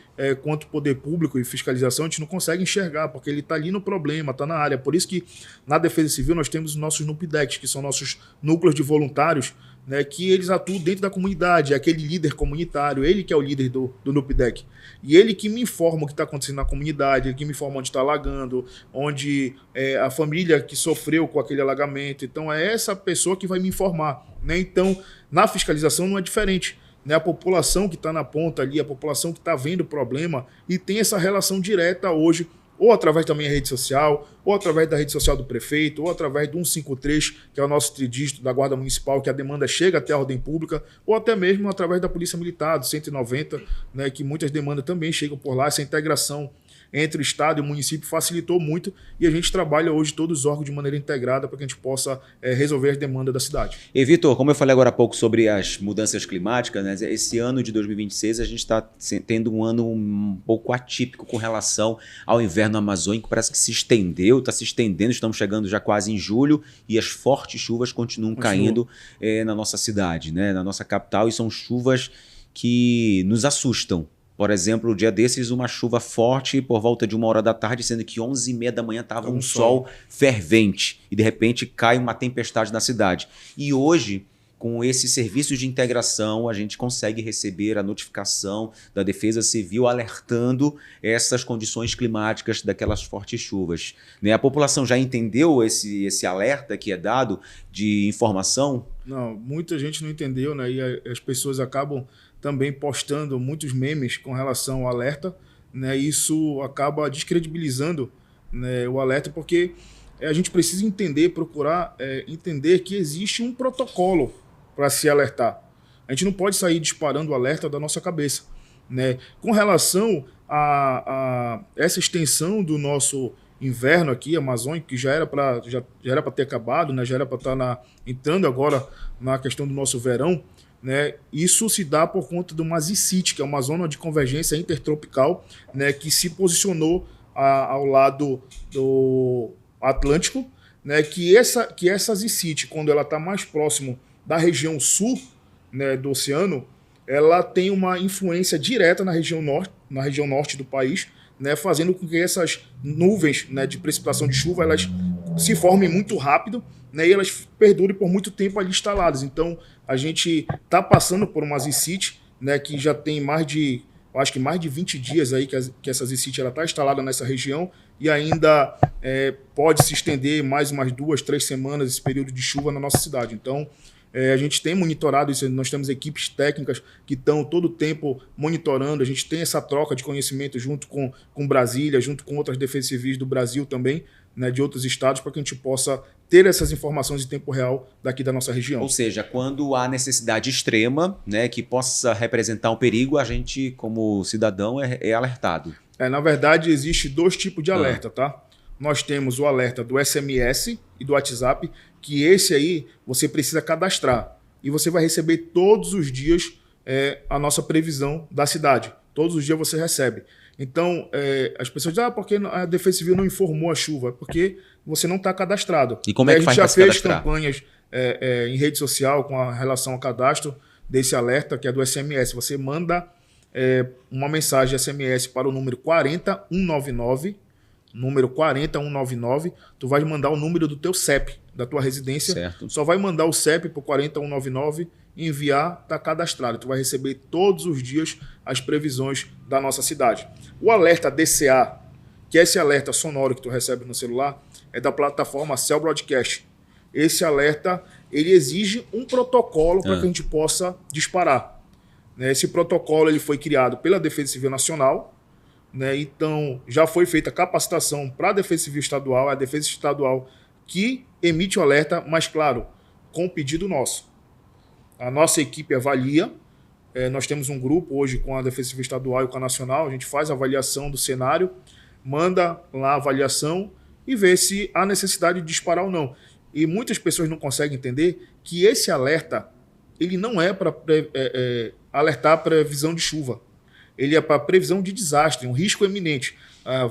S2: quanto poder público e fiscalização, a gente não consegue enxergar, porque ele está ali no problema, está na área. Por isso que na Defesa Civil nós temos os nossos NUPDECs, que são nossos núcleos de voluntários, né, que eles atuam dentro da comunidade, é aquele líder comunitário, ele que é o líder do NUPDEC. E ele que me informa o que está acontecendo na comunidade, ele que me informa onde está alagando, onde a família que sofreu com aquele alagamento. Então é essa pessoa que vai me informar. Né? Então, na fiscalização não é diferente. Né? A população que está na ponta ali, a população que está vendo o problema e tem essa relação direta hoje, ou através da minha rede social, ou através da rede social do prefeito, ou através do 153, que é o nosso tridígito da Guarda Municipal, que a demanda chega até a ordem pública, ou até mesmo através da Polícia Militar, do 190, né, que muitas demandas também chegam por lá. Essa integração entre o Estado e o município facilitou muito e a gente trabalha hoje todos os órgãos de maneira integrada para que a gente possa resolver as demandas da cidade.
S1: E, Vitor, como eu falei agora há pouco sobre as mudanças climáticas, né, esse ano de 2026 a gente está tendo um ano um pouco atípico com relação ao inverno amazônico, parece que se estendeu, está se estendendo, estamos chegando já quase em julho e as fortes chuvas continuam caindo na nossa cidade, né, na nossa capital, e são chuvas que nos assustam. Por exemplo, o dia desses, uma chuva forte por volta de 1h da tarde, sendo que 11h30 da manhã estava um sol fervente e de repente cai uma tempestade na cidade. E hoje, com esse serviço de integração, a gente consegue receber a notificação da Defesa Civil alertando essas condições climáticas daquelas fortes chuvas. Né? A população já entendeu esse alerta que é dado de informação?
S2: Não, muita gente não entendeu, né? E as pessoas acabam também postando muitos memes com relação ao alerta, né? Isso acaba descredibilizando, né, o alerta, porque a gente precisa entender, procurar entender que existe um protocolo para se alertar. A gente não pode sair disparando o alerta da nossa cabeça. Né? Com relação a essa extensão do nosso inverno aqui, amazônico, que já era para ter acabado, né? Já era para estar entrando agora na questão do nosso verão, né? Isso se dá por conta de uma ZICIT, que é uma zona de convergência intertropical, né? Que se posicionou ao lado do Atlântico, né? Que essa ZICIT, quando ela está mais próximo da região sul, né, do oceano, ela tem uma influência direta na região norte do país, né, fazendo com que essas nuvens, né, de precipitação de chuva elas se formem muito rápido, né, e elas perdurem por muito tempo ali instaladas. Então, a gente está passando por uma ZICIT, né, que já tem mais de 20 dias aí que essa ZICIT está instalada nessa região e ainda pode se estender mais umas 2, 3 semanas esse período de chuva na nossa cidade. Então, a gente tem monitorado isso, nós temos equipes técnicas que estão todo o tempo monitorando, a gente tem essa troca de conhecimento junto com Brasília, junto com outras defesas civis do Brasil também, né, de outros estados, para que a gente possa ter essas informações em tempo real daqui da nossa região.
S1: Ou seja, quando há necessidade extrema, né, que possa representar um perigo, a gente, como cidadão, é alertado.
S2: Na verdade, existe 2 tipos de alerta, tá? Nós temos o alerta do SMS e do WhatsApp, que esse aí você precisa cadastrar. E você vai receber todos os dias a nossa previsão da cidade. Todos os dias você recebe. Então, as pessoas dizem, porque a Defesa Civil não informou a chuva? É porque você não está cadastrado.
S1: E como é que faz para se cadastrar?
S2: A gente já fez campanhas em rede social com relação ao cadastro desse alerta, que é do SMS. Você manda uma mensagem SMS para o número 40199, número 40199, tu vai mandar o número do teu CEP, da tua residência.
S1: Certo.
S2: Só vai mandar o CEP para o 40199 enviar, está cadastrado. Tu vai receber todos os dias as previsões da nossa cidade. O alerta DCA, que é esse alerta sonoro que tu recebe no celular, é da plataforma Cell Broadcast. Esse alerta, ele exige um protocolo para que a gente possa disparar. Esse protocolo ele foi criado pela Defesa Civil Nacional, né? Então já foi feita capacitação para a Defesa Civil Estadual, é a Defesa Estadual que emite o alerta, mas claro, com pedido nosso. A nossa equipe avalia, nós temos um grupo hoje com a Defesa Civil Estadual e com a Nacional, a gente faz a avaliação do cenário, manda lá a avaliação e vê se há necessidade de disparar ou não. E muitas pessoas não conseguem entender que esse alerta ele não é para alertar previsão de chuva. Ele é para previsão de desastre, um risco eminente.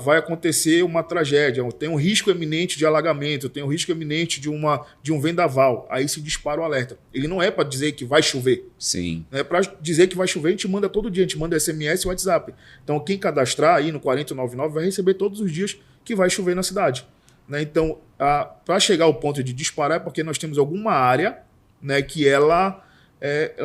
S2: Vai acontecer uma tragédia, tem um risco eminente de alagamento, tem um risco eminente de um vendaval. Aí se dispara o alerta. Ele não é para dizer que vai chover.
S1: Sim.
S2: É para dizer que vai chover, a gente manda todo dia, a gente manda SMS e WhatsApp. Então quem cadastrar aí no 4099 vai receber todos os dias que vai chover na cidade. Então, para chegar ao ponto de disparar é porque nós temos alguma área, né, que ela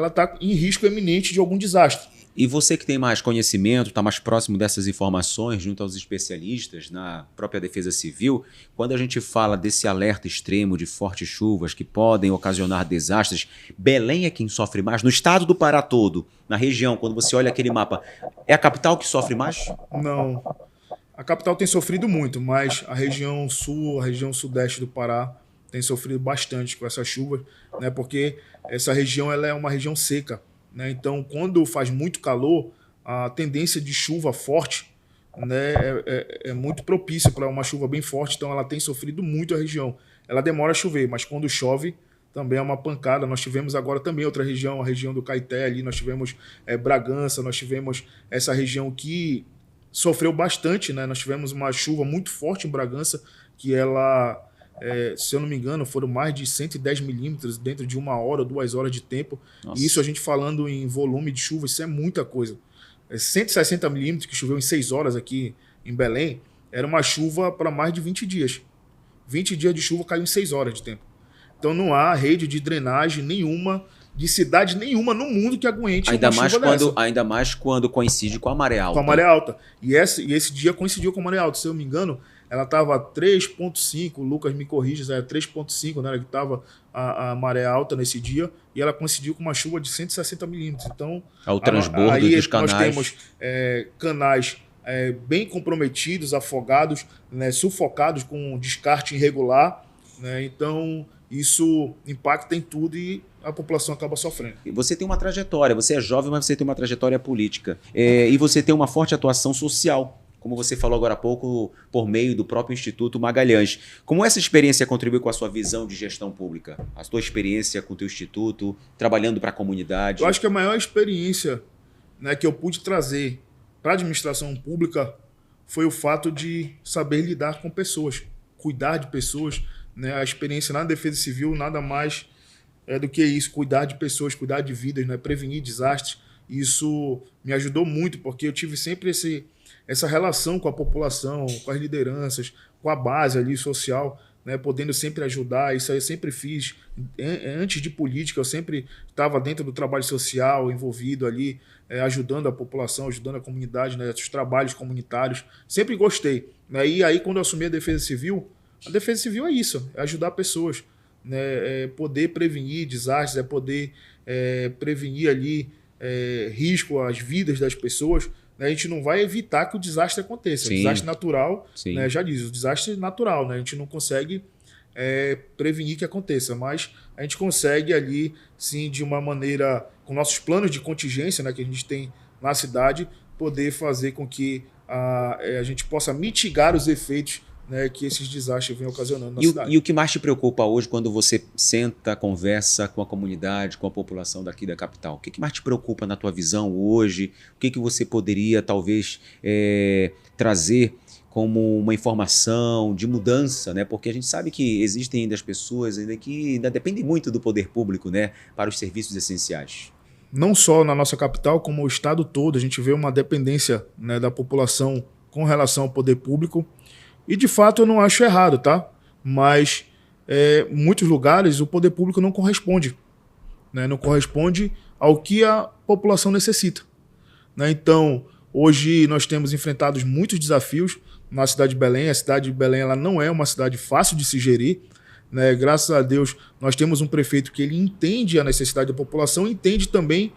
S2: está em risco eminente de algum desastre.
S1: E você que tem mais conhecimento, está mais próximo dessas informações junto aos especialistas na própria Defesa Civil, quando a gente fala desse alerta extremo de fortes chuvas que podem ocasionar desastres, Belém é quem sofre mais? No estado do Pará todo, na região, quando você olha aquele mapa, é a capital que sofre mais?
S2: Não. A capital tem sofrido muito, mas a região sul, a região sudeste do Pará tem sofrido bastante com essas chuvas, né, porque essa região ela é uma região seca. Né? Então, quando faz muito calor, a tendência de chuva forte, né, é muito propícia para uma chuva bem forte, então ela tem sofrido muito a região. Ela demora a chover, mas quando chove também é uma pancada. Nós tivemos agora também outra região, a região do Caeté, ali nós tivemos Bragança, nós tivemos essa região que sofreu bastante, né? Nós tivemos uma chuva muito forte em Bragança, que ela... se eu não me engano, foram mais de 110 milímetros dentro de 1 hora ou 2 horas de tempo. Nossa. E isso a gente falando em volume de chuva, isso é muita coisa. 160 milímetros que choveu em 6 horas aqui em Belém, era uma chuva para mais de 20 dias. 20 dias de chuva caiu em 6 horas de tempo. Então não há rede de drenagem nenhuma, de cidade nenhuma no mundo que aguente
S1: ainda mais quando coincide com a maré alta.
S2: Com a maré alta. E esse dia coincidiu com a maré alta, se eu não me engano. Ela estava 3,5, o Lucas me corrige, era 3,5, né, que estava a maré alta nesse dia, e ela coincidiu com uma chuva de 160 milímetros. Então,
S1: o transbordo
S2: aí
S1: dos canais.
S2: Nós temos canais bem comprometidos, afogados, né, sufocados com descarte irregular. Né, então, isso impacta em tudo e a população acaba sofrendo.
S1: Você tem uma trajetória, você é jovem, mas você tem uma trajetória política. E você tem uma forte atuação social, como você falou agora há pouco, por meio do próprio Instituto Magalhães. Como essa experiência contribui com a sua visão de gestão pública? A sua experiência com o teu instituto, trabalhando para a comunidade?
S2: Eu acho que a maior experiência, né, que eu pude trazer para a administração pública foi o fato de saber lidar com pessoas, cuidar de pessoas. Né? A experiência na Defesa Civil nada mais do que isso, cuidar de pessoas, cuidar de vidas, né? Prevenir desastres. Isso me ajudou muito, porque eu tive sempre essa relação com a população, com as lideranças, com a base ali social, né, podendo sempre ajudar. Isso aí eu sempre fiz. Antes de política, eu sempre estava dentro do trabalho social, envolvido ali, ajudando a população, ajudando a comunidade, né, os trabalhos comunitários. Sempre gostei. Né, e aí, quando eu assumi a Defesa Civil é isso, é ajudar pessoas. Né, é poder prevenir desastres, é poder prevenir ali risco às vidas das pessoas. A gente não vai evitar que o desastre aconteça. Sim. O desastre natural, né, já diz, o desastre natural, né, a gente não consegue prevenir que aconteça, mas a gente consegue ali, sim, de uma maneira, com nossos planos de contingência, né, que a gente tem na cidade, poder fazer com que a gente possa mitigar os efeitos, né, que esses desastres vêm ocasionando na cidade.
S1: E o que mais te preocupa hoje quando você senta, conversa com a comunidade, com a população daqui da capital? O que mais te preocupa na tua visão hoje? O que você poderia, talvez, trazer como uma informação de mudança, né? Porque a gente sabe que existem ainda as pessoas que ainda dependem muito do poder público, né, para os serviços essenciais.
S2: Não só na nossa capital, como o estado todo, a gente vê uma dependência, né, da população com relação ao poder público. E, de fato, eu não acho errado, tá? Mas, em muitos lugares, o poder público não corresponde. né? Não corresponde ao que a população necessita, né? Então, hoje nós temos enfrentado muitos desafios na cidade de Belém. A cidade de Belém ela não é uma cidade fácil de se gerir, né? Graças a Deus, nós temos um prefeito que ele entende a necessidade da população, entende também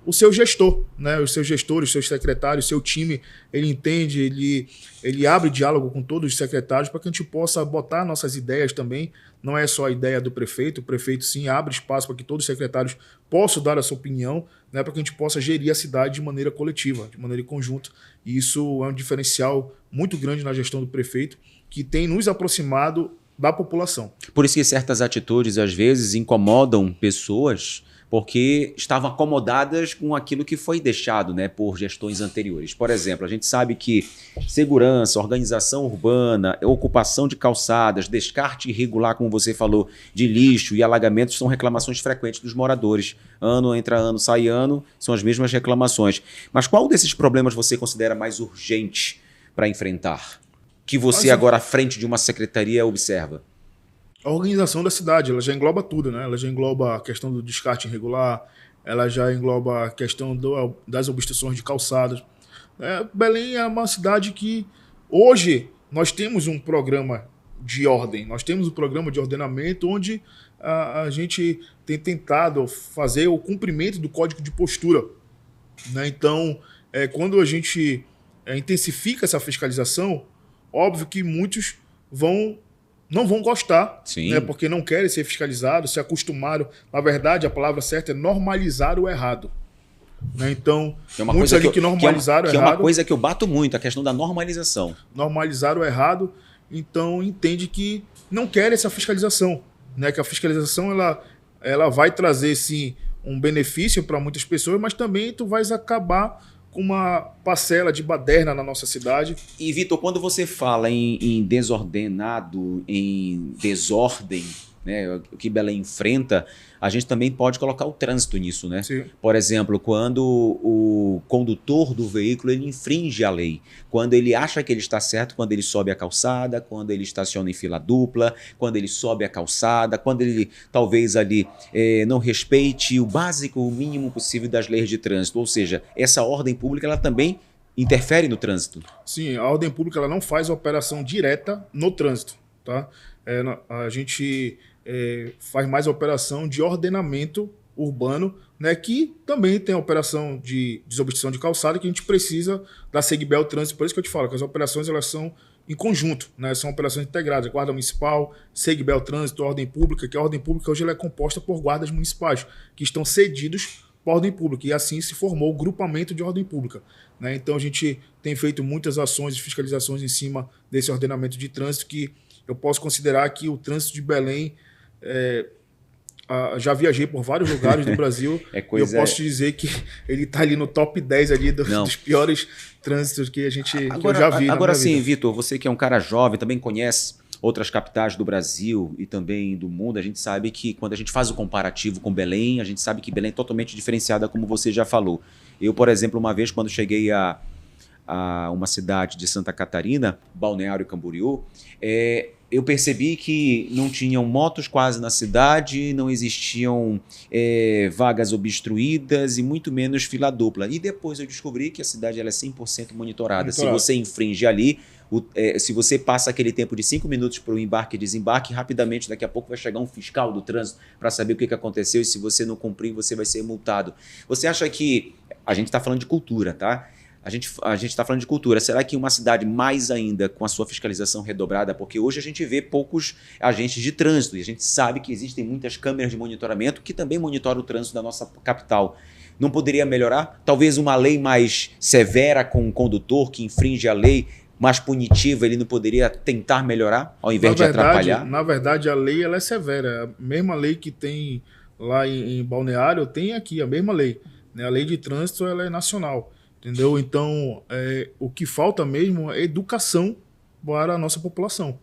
S2: o seu gestor, né? Os seus gestores, os seus secretários, o seu time, ele entende, ele abre diálogo com todos os secretários para que a gente possa botar nossas ideias também. Não é só a ideia do prefeito, o prefeito sim abre espaço para que todos os secretários possam dar a sua opinião, né? Para que a gente possa gerir a cidade de maneira coletiva, de maneira conjunta. E isso é um diferencial muito grande na gestão do prefeito, que tem nos aproximado da população.
S1: Por isso que certas atitudes, às vezes, incomodam pessoas porque estavam acomodadas com aquilo que foi deixado, né, por gestões anteriores. Por exemplo, a gente sabe que segurança, organização urbana, ocupação de calçadas, descarte irregular, como você falou, de lixo e alagamentos são reclamações frequentes dos moradores. Ano entra ano, sai ano, são as mesmas reclamações. Mas qual desses problemas você considera mais urgente para enfrentar? Que você agora à frente de uma secretaria observa?
S2: A organização da cidade, ela já engloba tudo, né? Ela já engloba a questão do descarte irregular, ela já engloba a questão das obstruções de calçadas. Belém é uma cidade que hoje nós temos um programa de ordem, nós temos um programa de ordenamento onde a gente tem tentado fazer o cumprimento do código de postura, né? Então, quando a gente intensifica essa fiscalização, óbvio que muitos não vão gostar, né, porque não querem ser fiscalizados, se acostumaram. Na verdade, a palavra certa é normalizar o errado. Né? Então, muitos ali que normalizaram o errado...
S1: Que é uma coisa que eu bato muito, a questão da normalização.
S2: Normalizaram o errado, então entende que não querem essa fiscalização. Né? Que a fiscalização ela vai trazer, sim, um benefício para muitas pessoas, mas também tu vais acabar com uma parcela de baderna na nossa cidade.
S1: E, Vitor, quando você fala em desordenado, em desordem, né, o que Belém enfrenta, a gente também pode colocar o trânsito nisso, né?
S2: Sim.
S1: Por exemplo, quando o condutor do veículo ele infringe a lei, quando ele acha que ele está certo, quando ele sobe a calçada, quando ele estaciona em fila dupla, quando ele sobe a calçada, quando ele talvez ali não respeite o básico, o mínimo possível das leis de trânsito. Ou seja, essa ordem pública ela também interfere no trânsito.
S2: Sim, a ordem pública ela não faz operação direta no trânsito, tá? A gente faz mais a operação de ordenamento urbano, né, que também tem a operação de desobstrução de calçada, que a gente precisa da Segbel Trânsito. Por isso que eu te falo que as operações elas são em conjunto, né, são operações integradas, Guarda Municipal, Segbel Trânsito, Ordem Pública, que a Ordem Pública hoje ela é composta por guardas municipais, que estão cedidos para a Ordem Pública, e assim se formou o grupamento de Ordem Pública. Né? Então a gente tem feito muitas ações de fiscalizações em cima desse ordenamento de trânsito, que eu posso considerar que o trânsito de Belém, já viajei por vários lugares do Brasil, e eu posso te dizer que ele está ali no top 10 ali dos piores trânsitos que eu já vi.
S1: Agora sim, Vitor, você que é um cara jovem, também conhece outras capitais do Brasil e também do mundo, a gente sabe que quando a gente faz o comparativo com Belém, a gente sabe que Belém é totalmente diferenciada, como você já falou. Eu, por exemplo, uma vez quando cheguei a uma cidade de Santa Catarina, Balneário Camboriú, eu percebi que não tinham motos quase na cidade, não existiam vagas obstruídas e muito menos fila dupla. E depois eu descobri que a cidade ela é 100% monitorada. Se você infringe ali, se você passa aquele tempo de 5 minutos para o embarque e desembarque, rapidamente daqui a pouco vai chegar um fiscal do trânsito para saber o que aconteceu e se você não cumprir, você vai ser multado. Você acha que... A gente está falando de cultura, tá? A gente está falando de cultura. Será que uma cidade mais ainda com a sua fiscalização redobrada, porque hoje a gente vê poucos agentes de trânsito e a gente sabe que existem muitas câmeras de monitoramento que também monitoram o trânsito da nossa capital. Não poderia melhorar? Talvez uma lei mais severa com o condutor que infringe a lei, mais punitiva, ele não poderia tentar melhorar ao invés de atrapalhar?
S2: Na verdade, a lei ela é severa. A mesma lei que tem lá em Balneário, tem aqui a mesma lei. Né? A lei de trânsito ela é nacional. Entendeu? Então, o que falta mesmo é educação para a nossa população.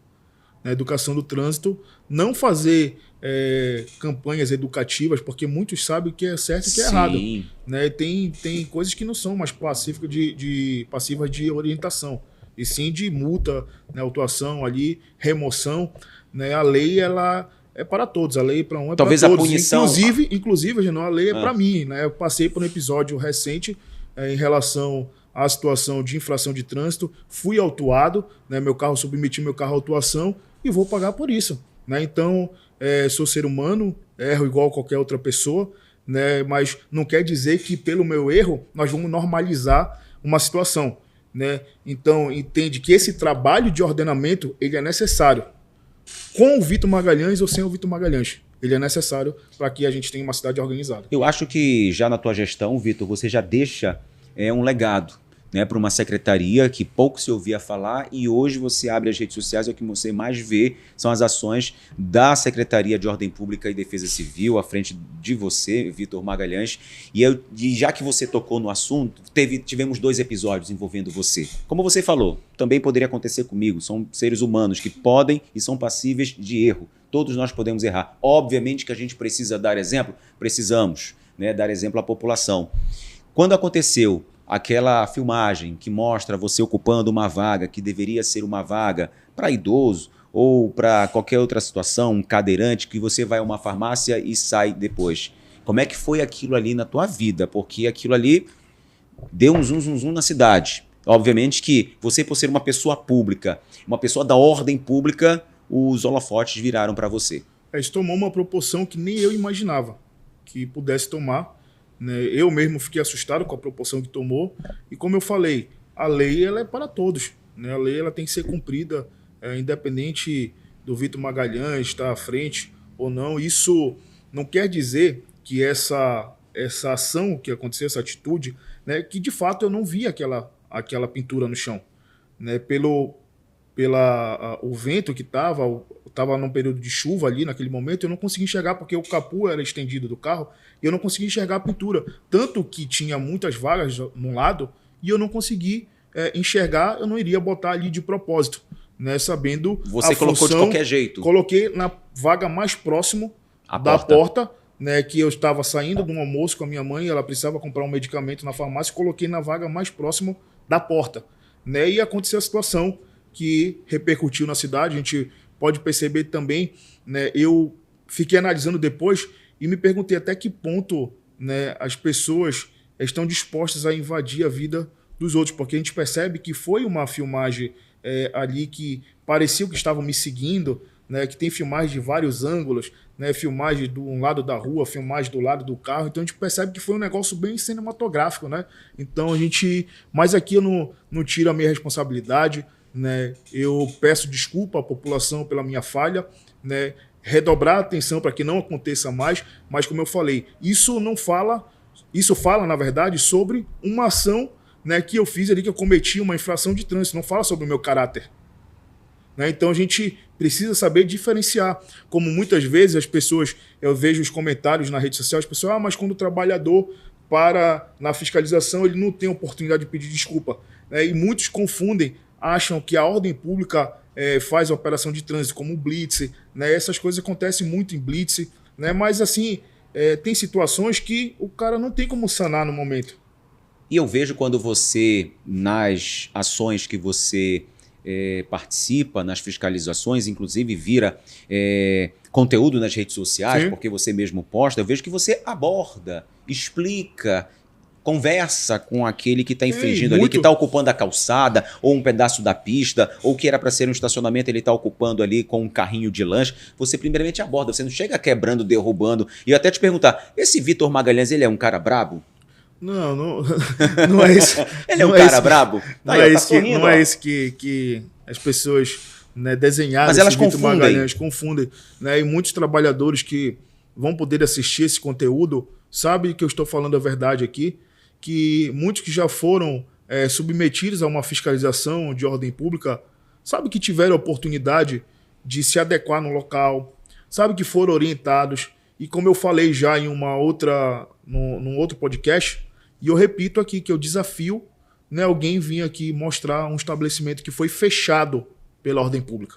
S2: Né? Educação do trânsito, não fazer campanhas educativas, porque muitos sabem o que é certo e o que é errado. Né? Tem coisas que não são mais passivas de orientação, e sim de multa, né? Autuação ali, remoção. Né? A lei ela é para todos. A lei para um é
S1: talvez
S2: para todos.
S1: A punição...
S2: Inclusive, Agenor, a lei é para mim. Né? Eu passei por um episódio recente em relação à situação de infração de trânsito. Fui autuado, né? Submeti meu carro à autuação e vou pagar por isso. Né? Então, sou ser humano, erro igual qualquer outra pessoa, né? Mas não quer dizer que pelo meu erro nós vamos normalizar uma situação. Né? Então, entende que esse trabalho de ordenamento ele é necessário. Com o Vitor Magalhães ou sem o Vitor Magalhães. Ele é necessário para que a gente tenha uma cidade organizada.
S1: Eu acho que já na tua gestão, Vitor, você já deixa um legado, né, para uma secretaria que pouco se ouvia falar, e hoje você abre as redes sociais e o que você mais vê são as ações da Secretaria de Ordem Pública e Defesa Civil, à frente de você, Vitor Magalhães. E já que você tocou no assunto, tivemos 2 episódios envolvendo você. Como você falou, também poderia acontecer comigo. São seres humanos que podem e são passíveis de erro. Todos nós podemos errar. Obviamente que a gente precisa dar exemplo, precisamos, né, dar exemplo à população. Quando aconteceu aquela filmagem que mostra você ocupando uma vaga que deveria ser uma vaga para idoso ou para qualquer outra situação, um cadeirante, que você vai a uma farmácia e sai depois. Como é que foi aquilo ali na tua vida? Porque aquilo ali deu um zum na cidade. Obviamente que você, por ser uma pessoa pública, uma pessoa da ordem pública, os holofotes viraram para você.
S2: Isso tomou uma proporção que nem eu imaginava que pudesse tomar. Né? Eu mesmo fiquei assustado com a proporção que tomou. E como eu falei, a lei ela é para todos. Né? A lei ela tem que ser cumprida, independente do Vitor Magalhães estar à frente ou não. Isso não quer dizer que essa ação que aconteceu, essa atitude, né, que de fato eu não vi aquela pintura no chão. Né? O vento que estava num período de chuva ali naquele momento, eu não consegui enxergar porque o capô era estendido do carro e eu não consegui enxergar a pintura. Tanto que tinha muitas vagas no lado e eu não consegui enxergar, eu não iria botar ali de propósito, né, sabendo
S1: você a colocou função, de qualquer jeito.
S2: Coloquei na vaga mais próximo da porta, né, que eu estava saindo de um almoço com a minha mãe, ela precisava comprar um medicamento na farmácia, coloquei na vaga mais próximo da porta. Né, e aconteceu a situação que repercutiu na cidade, a gente pode perceber também, né, eu fiquei analisando depois e me perguntei até que ponto, né, as pessoas estão dispostas a invadir a vida dos outros, porque a gente percebe que foi uma filmagem ali que parecia que estavam me seguindo, né, que tem filmagem de vários ângulos, né, filmagem de um lado da rua, filmagem do lado do carro, então a gente percebe que foi um negócio bem cinematográfico, né? Então mas aqui eu não tiro a minha responsabilidade, né? Eu peço desculpa à população pela minha falha, né? Redobrar a atenção para que não aconteça mais, mas como eu falei, isso fala, na verdade, sobre uma ação, né, que eu fiz ali, que eu cometi uma infração de trânsito, não fala sobre o meu caráter. Né? Então a gente precisa saber diferenciar. Como muitas vezes as pessoas, eu vejo os comentários na rede social, as pessoas, mas quando o trabalhador para na fiscalização, ele não tem oportunidade de pedir desculpa. Né? E muitos confundem, acham que a ordem pública faz a operação de trânsito como o blitz, né? Essas coisas acontecem muito em blitz, né? Mas assim, tem situações que o cara não tem como sanar no momento.
S1: E eu vejo quando você, nas ações que você participa, nas fiscalizações, inclusive vira conteúdo nas redes sociais, sim, porque você mesmo posta, eu vejo que você aborda, explica, conversa com aquele que está infringindo ali, que está ocupando a calçada, ou um pedaço da pista, ou que era para ser um estacionamento, ele está ocupando ali com um carrinho de lanche. Você primeiramente aborda, você não chega quebrando, derrubando. E eu até te perguntar, esse Vitor Magalhães, ele é um cara brabo?
S2: Não é isso.
S1: Ele é um cara brabo?
S2: Não é isso que as pessoas, né, desenharam.
S1: Mas elas confundem.
S2: Magalhães confundem. Né? E muitos trabalhadores que vão poder assistir esse conteúdo sabem que eu estou falando a verdade aqui, que muitos que já foram submetidos a uma fiscalização de ordem pública, sabe que tiveram a oportunidade de se adequar no local, sabe que foram orientados, e como eu falei já em num outro podcast, e eu repito aqui que eu desafio, né, alguém vir aqui mostrar um estabelecimento que foi fechado pela ordem pública.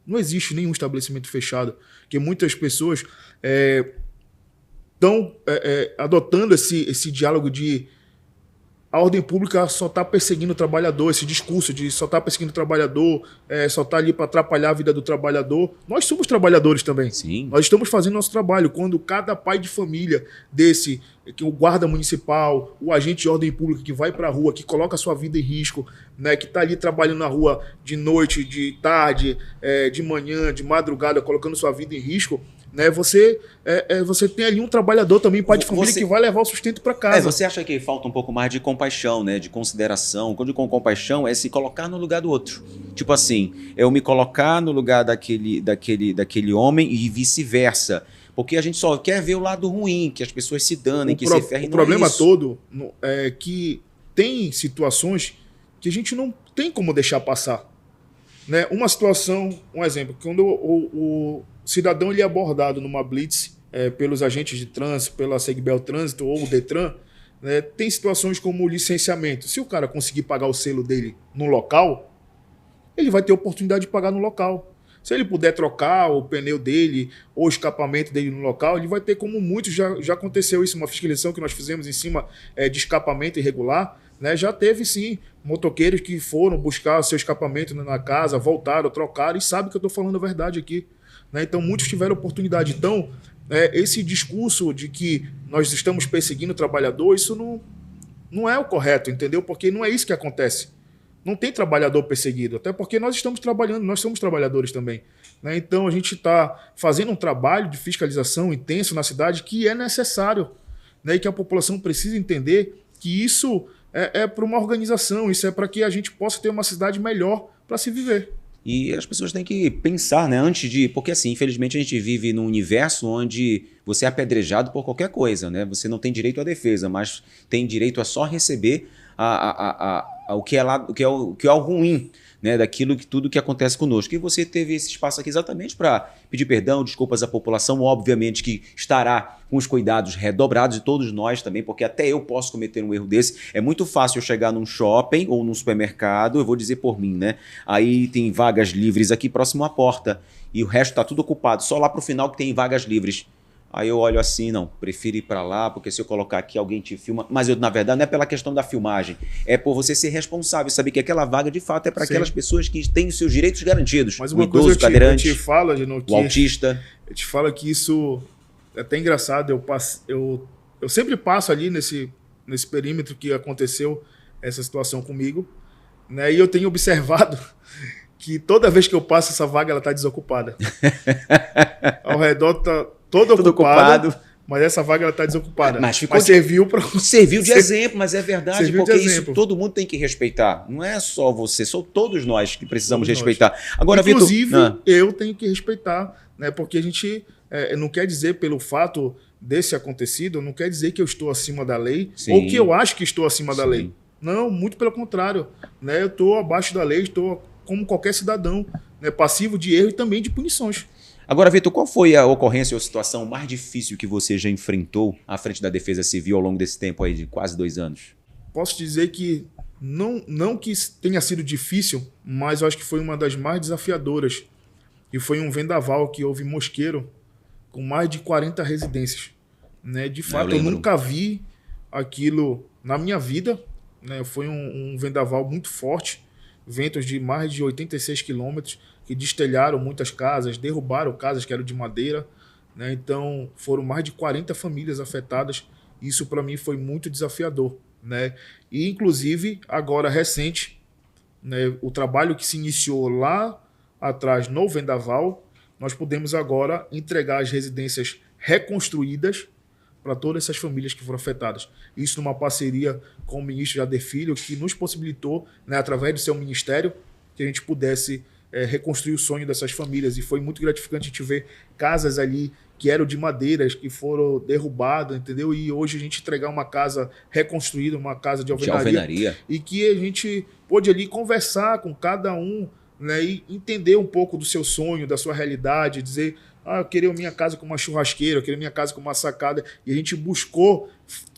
S2: Não existe nenhum estabelecimento fechado, porque muitas pessoas estão adotando esse diálogo de a ordem pública só está perseguindo o trabalhador, esse discurso de só está perseguindo o trabalhador, só está ali para atrapalhar a vida do trabalhador. Nós somos trabalhadores também.
S1: Sim.
S2: Nós estamos fazendo nosso trabalho. Quando cada pai de família desse, que o guarda municipal, o agente de ordem pública que vai para a rua, que coloca a sua vida em risco, né, que está ali trabalhando na rua de noite, de tarde, de manhã, de madrugada, colocando sua vida em risco, né, você tem ali um trabalhador também, pai de família, que vai levar o sustento para casa.
S1: Você acha que falta um pouco mais de compaixão, né, de consideração? Quando eu digo com compaixão, é se colocar no lugar do outro. Tipo assim, eu me colocar no lugar daquele homem e vice-versa. Porque a gente só quer ver o lado ruim, que as pessoas se danem, que se ferrem.
S2: O problema todo é que tem situações que a gente não tem como deixar passar. Né? Uma situação, um exemplo, quando o cidadão ele é abordado numa blitz pelos agentes de trânsito, pela Segbel Trânsito ou o Detran, né, tem situações como o licenciamento. Se o cara conseguir pagar o selo dele no local, ele vai ter oportunidade de pagar no local. Se ele puder trocar o pneu dele ou o escapamento dele no local, ele vai ter, como muitos, já aconteceu isso, uma fiscalização que nós fizemos em cima de escapamento irregular, né, já teve sim motoqueiros que foram buscar seu escapamento na casa, voltaram, trocaram e sabem que eu estou falando a verdade aqui. Né? Então muitos tiveram oportunidade. Então esse discurso de que nós estamos perseguindo o trabalhador, isso não é o correto, entendeu? Porque não é isso que acontece. Não tem trabalhador perseguido, até porque nós estamos trabalhando, nós somos trabalhadores também. Né? Então a gente está fazendo um trabalho de fiscalização intenso na cidade que é necessário, né? E que a população precisa entender que isso é para uma organização, isso é para que a gente possa ter uma cidade melhor para se viver.
S1: E as pessoas têm que pensar, né, antes de... Porque assim, infelizmente a gente vive num universo onde você é apedrejado por qualquer coisa, né? Você não tem direito à defesa, mas tem direito a só receber o que é o ruim, né, daquilo tudo que acontece conosco. E você teve esse espaço aqui exatamente para pedir perdão, desculpas à população, obviamente que estará com os cuidados redobrados, e todos nós também, porque até eu posso cometer um erro desse. É muito fácil eu chegar num shopping ou num supermercado, eu vou dizer por mim, né? Aí tem vagas livres aqui próximo à porta e o resto está tudo ocupado, só lá para o final que tem vagas livres. Aí eu olho assim, não, prefiro ir para lá, porque se eu colocar aqui alguém te filma. Mas eu, na verdade, não é pela questão da filmagem, é por você ser responsável, saber que aquela vaga de fato é para aquelas pessoas que têm os seus direitos garantidos.
S2: Mas uma coisa eu te falo, Gino,
S1: o autista.
S2: Eu te falo que isso é até engraçado, eu sempre passo ali nesse perímetro que aconteceu essa situação comigo, né? E eu tenho observado que toda vez que eu passo essa vaga, ela está desocupada. Ao redor está todo ocupado, mas essa vaga está desocupada.
S1: Mas serviu de exemplo, mas é verdade, porque isso todo mundo tem que respeitar. Não é só você, são todos nós que precisamos respeitar. Agora,
S2: inclusive, eu tenho que respeitar, né? Porque a gente não quer dizer, pelo fato desse acontecido, não quer dizer que eu estou acima da lei, ou que eu acho que estou acima da lei. Não, muito pelo contrário. Né? Eu estou abaixo da lei, estou como qualquer cidadão, né? Passivo de erro e também de punições.
S1: Agora, Vitor, qual foi a ocorrência ou situação mais difícil que você já enfrentou à frente da Defesa Civil ao longo desse tempo aí de quase 2 anos?
S2: Posso dizer que não que tenha sido difícil, mas eu acho que foi uma das mais desafiadoras. E foi um vendaval que houve em Mosqueiro, com mais de 40 residências. Né? De fato, eu nunca vi aquilo na minha vida. Né? Foi um vendaval muito forte, ventos de mais de 86 quilômetros, que destelharam muitas casas, derrubaram casas que eram de madeira. Né? Então, foram mais de 40 famílias afetadas. Isso, para mim, foi muito desafiador. Né? E, inclusive, agora recente, né, o trabalho que se iniciou lá atrás no vendaval, nós podemos agora entregar as residências reconstruídas para todas essas famílias que foram afetadas. Isso numa parceria com o ministro Jader Filho, que nos possibilitou, né, através do seu ministério, que a gente pudesse reconstruir o sonho dessas famílias. E foi muito gratificante a gente ver casas ali que eram de madeiras, que foram derrubadas, entendeu? E hoje a gente entregar uma casa reconstruída, uma casa de alvenaria. E que a gente pôde ali conversar com cada um, né, e entender um pouco do seu sonho, da sua realidade, dizer, eu queria minha casa com uma churrasqueira, eu queria minha casa com uma sacada. E a gente buscou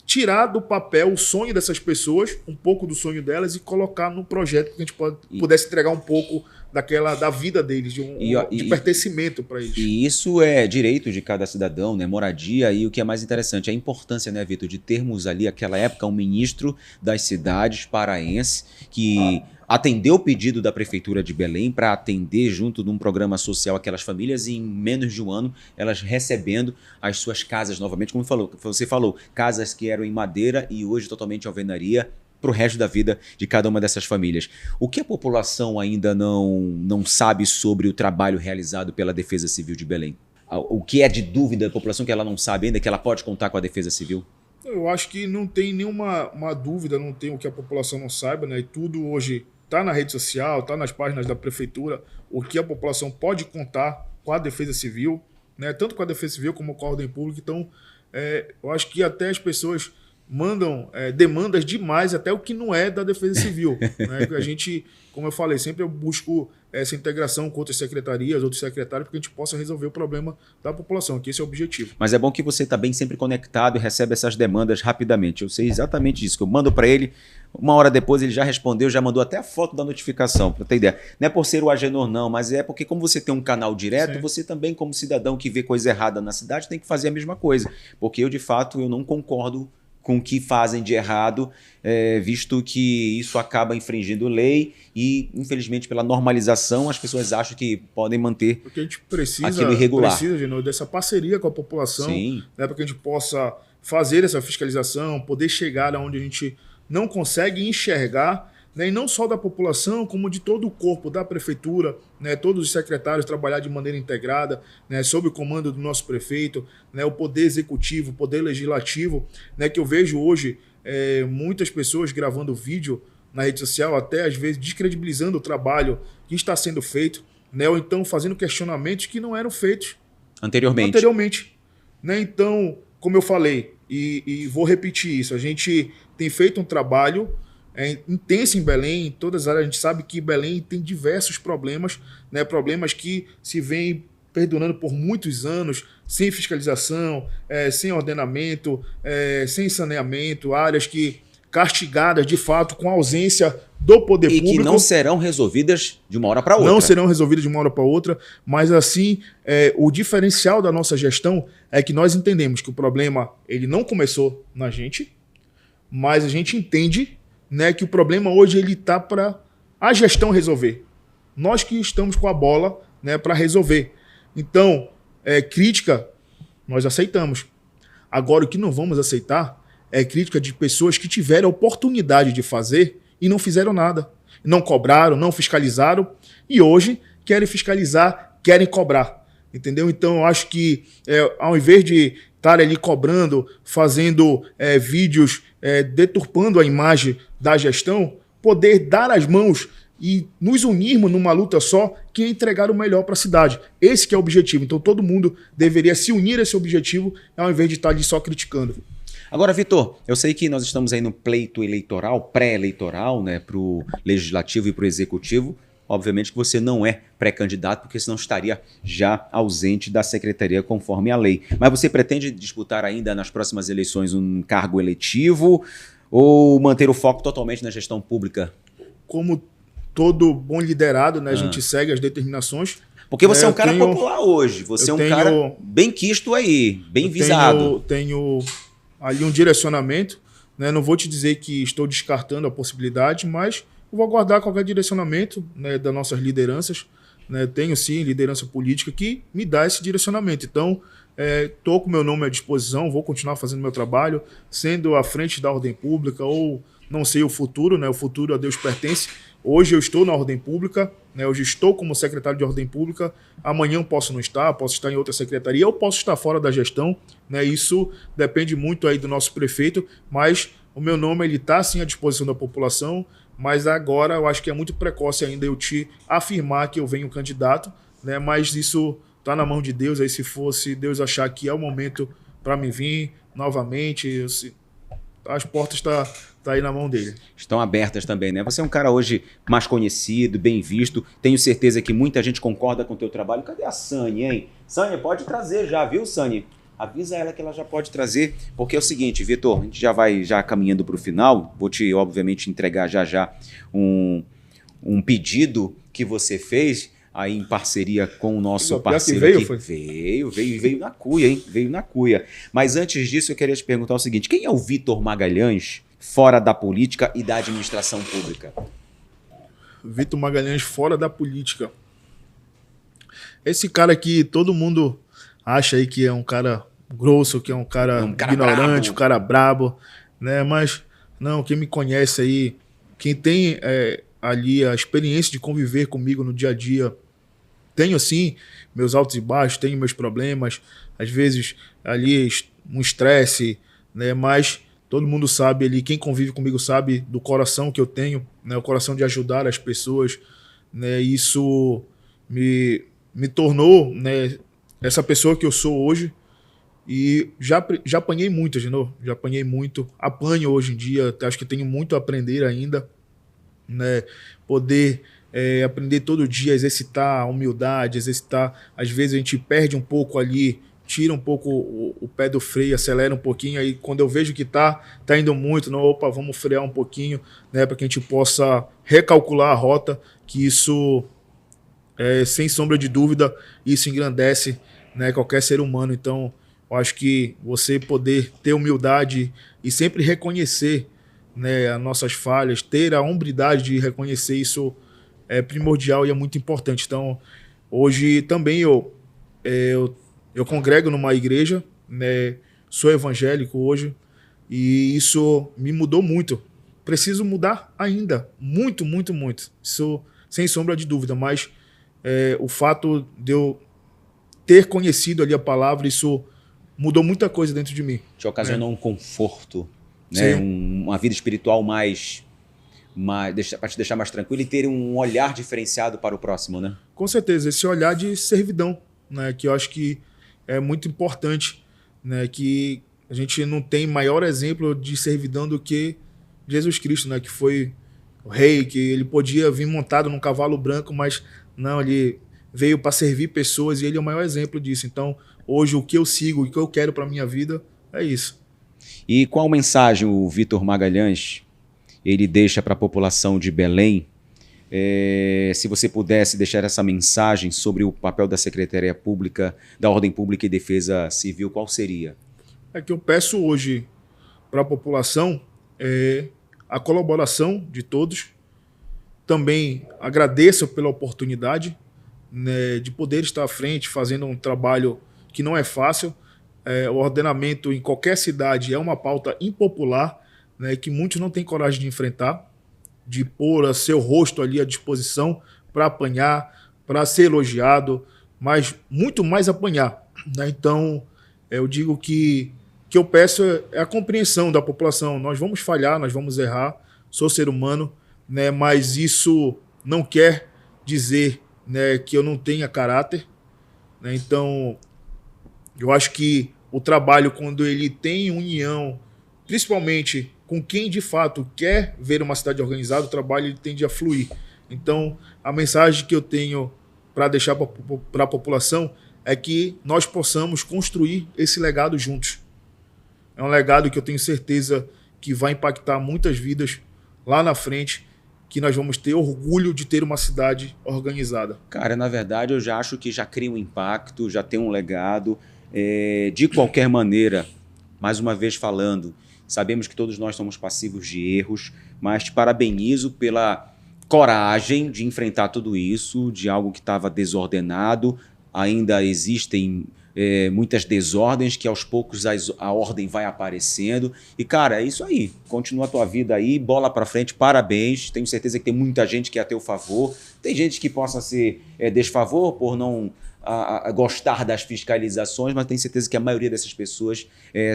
S2: tirar do papel o sonho dessas pessoas, um pouco do sonho delas, e colocar no projeto que a gente pudesse entregar um pouco da vida deles, de pertencimento para eles.
S1: E isso é direito de cada cidadão, né? Moradia, e o que é mais interessante, a importância, né, Vitor, de termos ali, aquela época, um ministro das cidades paraense que atendeu o pedido da Prefeitura de Belém para atender junto de um programa social aquelas famílias, e em menos de um ano elas recebendo as suas casas novamente, como você falou, casas que eram em madeira e hoje totalmente alvenaria para o resto da vida de cada uma dessas famílias. O que a população ainda não sabe sobre o trabalho realizado pela Defesa Civil de Belém? O que é de dúvida da população que ela não sabe ainda, que ela pode contar com a Defesa Civil?
S2: Eu acho que não tem nenhuma dúvida, não tem o que a população não saiba, né? E tudo hoje está na rede social, está nas páginas da Prefeitura, o que a população pode contar com a Defesa Civil, né? Tanto com a Defesa Civil como com a Ordem Pública. Então, eu acho que até as pessoas mandam demandas demais, até o que não é da Defesa Civil. Né? A gente, como eu falei, sempre eu busco essa integração com outras secretarias, outros secretários, para que a gente possa resolver o problema da população, que esse é o objetivo.
S1: Mas é bom que você está bem sempre conectado e recebe essas demandas rapidamente. Eu sei exatamente isso, que eu mando para ele, uma hora depois ele já respondeu, já mandou até a foto da notificação, para ter ideia. Não é por ser o Agenor não, mas é porque como você tem um canal direto, sim, você também, como cidadão que vê coisa errada na cidade, tem que fazer a mesma coisa. Porque eu, de fato, eu não concordo com o que fazem de errado, visto que isso acaba infringindo lei e, infelizmente, pela normalização, as pessoas acham que podem manter
S2: porque a gente precisa,
S1: aquilo irregular.
S2: Precisa dessa parceria com a população, né, para que a gente possa fazer essa fiscalização, poder chegar aonde a gente não consegue enxergar, né, e não só da população, como de todo o corpo da Prefeitura, né, todos os secretários trabalhar de maneira integrada, né, sob o comando do nosso prefeito, né, o poder executivo, o poder legislativo, né, que eu vejo hoje muitas pessoas gravando vídeo na rede social, até às vezes descredibilizando o trabalho que está sendo feito, né, ou então fazendo questionamentos que não eram feitos anteriormente. Né? Então, como eu falei, e vou repetir isso, a gente tem feito um trabalho intenso em Belém, em todas as áreas. A gente sabe que Belém tem diversos problemas, né? Problemas que se vêm perdurando por muitos anos, sem fiscalização, sem ordenamento, sem saneamento, áreas que castigadas de fato com a ausência do poder público.
S1: E que não serão resolvidas de uma hora para outra.
S2: Não serão resolvidas de uma hora para outra, mas assim, o diferencial da nossa gestão é que nós entendemos que o problema ele não começou na gente, mas a gente entende, né, que o problema hoje ele está para a gestão resolver. Nós que estamos com a bola, né, para resolver. Então, crítica, nós aceitamos. Agora, o que não vamos aceitar é crítica de pessoas que tiveram a oportunidade de fazer e não fizeram nada. Não cobraram, não fiscalizaram e hoje querem fiscalizar, querem cobrar. Entendeu? Então, eu acho que ao invés de estar ali cobrando, fazendo vídeos, deturpando a imagem da gestão, poder dar as mãos e nos unirmos numa luta só, que é entregar o melhor para a cidade. Esse que é o objetivo. Então todo mundo deveria se unir a esse objetivo, ao invés de estar ali só criticando.
S1: Agora, Vitor, eu sei que nós estamos aí no pleito eleitoral, pré-eleitoral, né, para o Legislativo e para o Executivo. Obviamente que você não é pré-candidato, porque senão estaria já ausente da secretaria conforme a lei. Mas você pretende disputar ainda nas próximas eleições um cargo eletivo ou manter o foco totalmente na gestão pública?
S2: Como todo bom liderado, né, a gente segue as determinações.
S1: Porque você é um cara popular hoje, você é um cara bem quisto aí, bem visado.
S2: Tenho ali um direcionamento, né, não vou te dizer que estou descartando a possibilidade, mas eu vou aguardar qualquer direcionamento, né, das nossas lideranças. Né, tenho sim liderança política que me dá esse direcionamento. Então, estou com meu nome à disposição, vou continuar fazendo meu trabalho, sendo à frente da ordem pública ou não sei o futuro, né, o futuro a Deus pertence. Hoje eu estou na ordem pública, né, hoje estou como secretário de ordem pública, amanhã eu posso não estar, posso estar em outra secretaria, ou posso estar fora da gestão. Né, isso depende muito aí do nosso prefeito, mas o meu nome está sim à disposição da população. Mas agora eu acho que é muito precoce ainda eu te afirmar que eu venho candidato, né? Mas isso está na mão de Deus. Aí se Deus achar que é o momento para me vir novamente, as portas estão aí na mão dele.
S1: Estão abertas também, né? Você é um cara hoje mais conhecido, bem visto. Tenho certeza que muita gente concorda com o teu trabalho. Cadê a Sani, hein? Sani, pode trazer já, viu, Sani? Avisa ela que ela já pode trazer, porque é o seguinte, Vitor, a gente já vai caminhando para o final, vou te, obviamente, entregar já um pedido que você fez aí em parceria com o nosso parceiro
S2: veio,
S1: aqui. Veio na cuia, hein? Veio na cuia. Mas antes disso, eu queria te perguntar o seguinte: quem é o Vitor Magalhães fora da política e da administração pública?
S2: Vitor Magalhães fora da política. Esse cara que todo mundo acha aí que é um cara grosso, que é um cara ignorante, brabo. Um cara brabo, né? Mas não, quem me conhece aí, quem tem ali a experiência de conviver comigo no dia a dia, tenho sim meus altos e baixos, tenho meus problemas, às vezes ali um estresse, né? Mas todo mundo sabe ali, quem convive comigo sabe do coração que eu tenho, né? O coração de ajudar as pessoas, né? Isso me tornou, né, essa pessoa que eu sou hoje. E já apanhei muito, Genô, já apanhei muito, apanho hoje em dia, acho que tenho muito a aprender ainda, né? Poder aprender todo dia, exercitar a humildade, às vezes a gente perde um pouco ali, tira um pouco o pé do freio, acelera um pouquinho, aí quando eu vejo que tá indo muito, não, opa, vamos frear um pouquinho, né, para que a gente possa recalcular a rota, que isso, sem sombra de dúvida, isso engrandece, né, qualquer ser humano. Então, eu acho que você poder ter humildade e sempre reconhecer, né, as nossas falhas, ter a hombridade de reconhecer isso é primordial e é muito importante. Então, hoje também eu congrego numa igreja, né, sou evangélico hoje e isso me mudou muito. Preciso mudar ainda, muito, muito, muito. Isso sem sombra de dúvida, mas o fato de eu ter conhecido ali a palavra, isso mudou muita coisa dentro de mim.
S1: Te ocasionou um conforto, né? Uma vida espiritual para te deixar mais tranquilo e ter um olhar diferenciado para o próximo, né?
S2: Com certeza, esse olhar de servidão, né? Que eu acho que é muito importante, né? Que a gente não tem maior exemplo de servidão do que Jesus Cristo, né? Que foi o rei, que ele podia vir montado num cavalo branco, mas não, ele veio para servir pessoas e ele é o maior exemplo disso. Então, hoje, o que eu sigo, o que eu quero para a minha vida é isso.
S1: E qual mensagem o Vitor Magalhães ele deixa para a população de Belém? Se você pudesse deixar essa mensagem sobre o papel da Secretaria Pública, da Ordem Pública e Defesa Civil, qual seria?
S2: É que eu peço hoje para a população a colaboração de todos. Também agradeço pela oportunidade, né, de poder estar à frente, fazendo um trabalho que não é fácil. O ordenamento em qualquer cidade é uma pauta impopular, né, que muitos não têm coragem de enfrentar, de pôr seu rosto ali à disposição para apanhar, para ser elogiado, mas muito mais apanhar, né? Então, eu digo que eu peço a compreensão da população. Nós vamos falhar, nós vamos errar, sou ser humano, né, mas isso não quer dizer, né, que eu não tenha caráter, né? Então, eu acho que o trabalho, quando ele tem união, principalmente com quem de fato quer ver uma cidade organizada, o trabalho ele tende a fluir. Então, a mensagem que eu tenho para deixar para a população é que nós possamos construir esse legado juntos. É um legado que eu tenho certeza que vai impactar muitas vidas lá na frente, que nós vamos ter orgulho de ter uma cidade organizada.
S1: Cara, na verdade, eu já acho que já cria um impacto, já tem um legado. De qualquer maneira, mais uma vez falando, sabemos que todos nós somos passivos de erros, mas te parabenizo pela coragem de enfrentar tudo isso, de algo que estava desordenado. Ainda existem muitas desordens que aos poucos a ordem vai aparecendo. E, cara, é isso aí. Continua a tua vida aí, bola pra frente, parabéns. Tenho certeza que tem muita gente que é a teu favor. Tem gente que possa ser desfavor por não gostar das fiscalizações, mas tenho certeza que a maioria dessas pessoas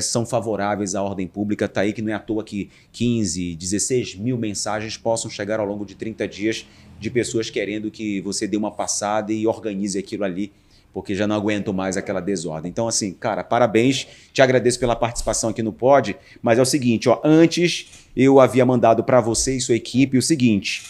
S1: são favoráveis à ordem pública. Tá aí que não é à toa que 15, 16 mil mensagens possam chegar ao longo de 30 dias de pessoas querendo que você dê uma passada e organize aquilo ali, porque já não aguento mais aquela desordem. Então, assim, cara, parabéns, te agradeço pela participação aqui no Pod, mas é o seguinte, ó, antes eu havia mandado para você e sua equipe o seguinte,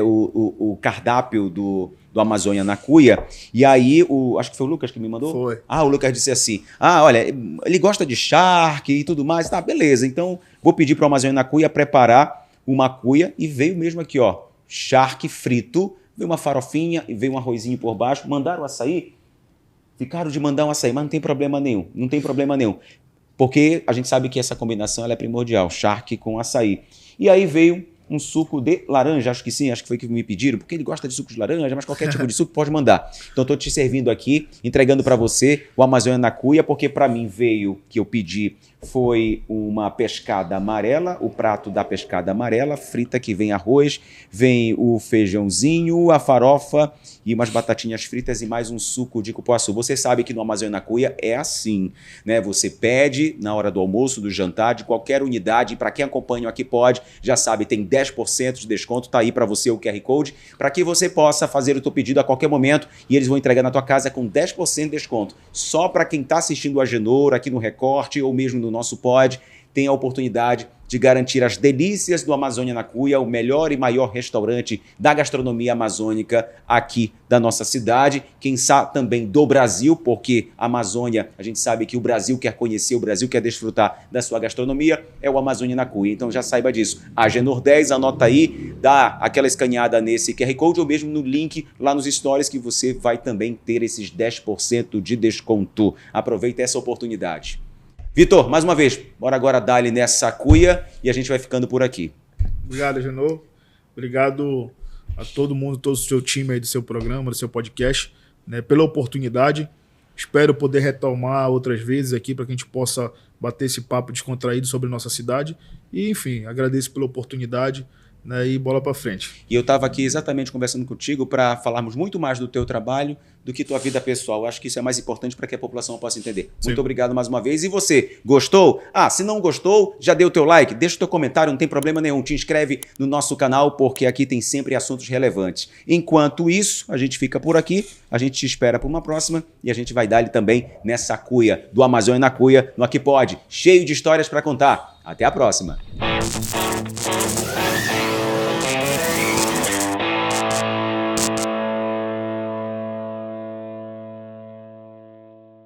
S1: o cardápio do Amazônia na Cuia, e aí, acho que foi o Lucas que me mandou?
S2: Foi.
S1: O Lucas disse assim, olha, ele gosta de charque e tudo mais, tá, beleza, então vou pedir para o Amazônia na Cuia preparar uma cuia, e veio mesmo aqui, ó, charque frito, veio uma farofinha e veio um arrozinho por baixo. Mandaram açaí? Ficaram de mandar um açaí, mas não tem problema nenhum. Não tem problema nenhum. Porque a gente sabe que essa combinação ela é primordial, charque com açaí. E aí veio um suco de laranja, acho que sim, acho que foi que me pediram, porque ele gosta de suco de laranja, mas qualquer tipo de suco pode mandar. Então estou te servindo aqui, entregando para você o Amazônia na Cuia, porque para mim veio, que eu pedi, foi uma pescada amarela, o prato da pescada amarela, frita, que vem arroz, vem o feijãozinho, a farofa e umas batatinhas fritas e mais um suco de cupuaçu. Você sabe que no Amazônia na Cuia é assim, né? Você pede na hora do almoço, do jantar, de qualquer unidade, para quem acompanha o Aqui Pode, já sabe, tem 10% de desconto, tá aí para você o QR Code, para que você possa fazer o teu pedido a qualquer momento e eles vão entregar na tua casa com 10% de desconto. Só para quem está assistindo o Agenor aqui no Recorte ou mesmo no nosso Pod, tem a oportunidade de garantir as delícias do Amazônia na Cuia, o melhor e maior restaurante da gastronomia amazônica aqui da nossa cidade, quem sabe também do Brasil, porque a Amazônia, a gente sabe que o Brasil quer conhecer, o Brasil quer desfrutar da sua gastronomia, é o Amazônia na Cuia. Então já saiba disso. Agenor 10, anota aí, dá aquela escaneada nesse QR Code ou mesmo no link lá nos stories que você vai também ter esses 10% de desconto. Aproveita essa oportunidade. Vitor, mais uma vez, bora agora dar-lhe nessa cuia e a gente vai ficando por aqui.
S2: Obrigado, Agenor. Obrigado a todo mundo, todo o seu time aí do seu programa, do seu podcast, né, pela oportunidade. Espero poder retomar outras vezes aqui para que a gente possa bater esse papo descontraído sobre nossa cidade. E, enfim, agradeço pela oportunidade, né, e bola para frente.
S1: E eu estava aqui exatamente conversando contigo para falarmos muito mais do teu trabalho do que tua vida pessoal. Acho que isso é mais importante para que a população possa entender. Sim. Muito obrigado mais uma vez. E você, gostou? Se não gostou, já deu o teu like, deixa o teu comentário, não tem problema nenhum. Te inscreve no nosso canal, porque aqui tem sempre assuntos relevantes. Enquanto isso, a gente fica por aqui, a gente te espera para uma próxima e a gente vai dar-lhe também nessa cuia do Amazônia na Cuia, no Aqui Pode, cheio de histórias para contar. Até a próxima!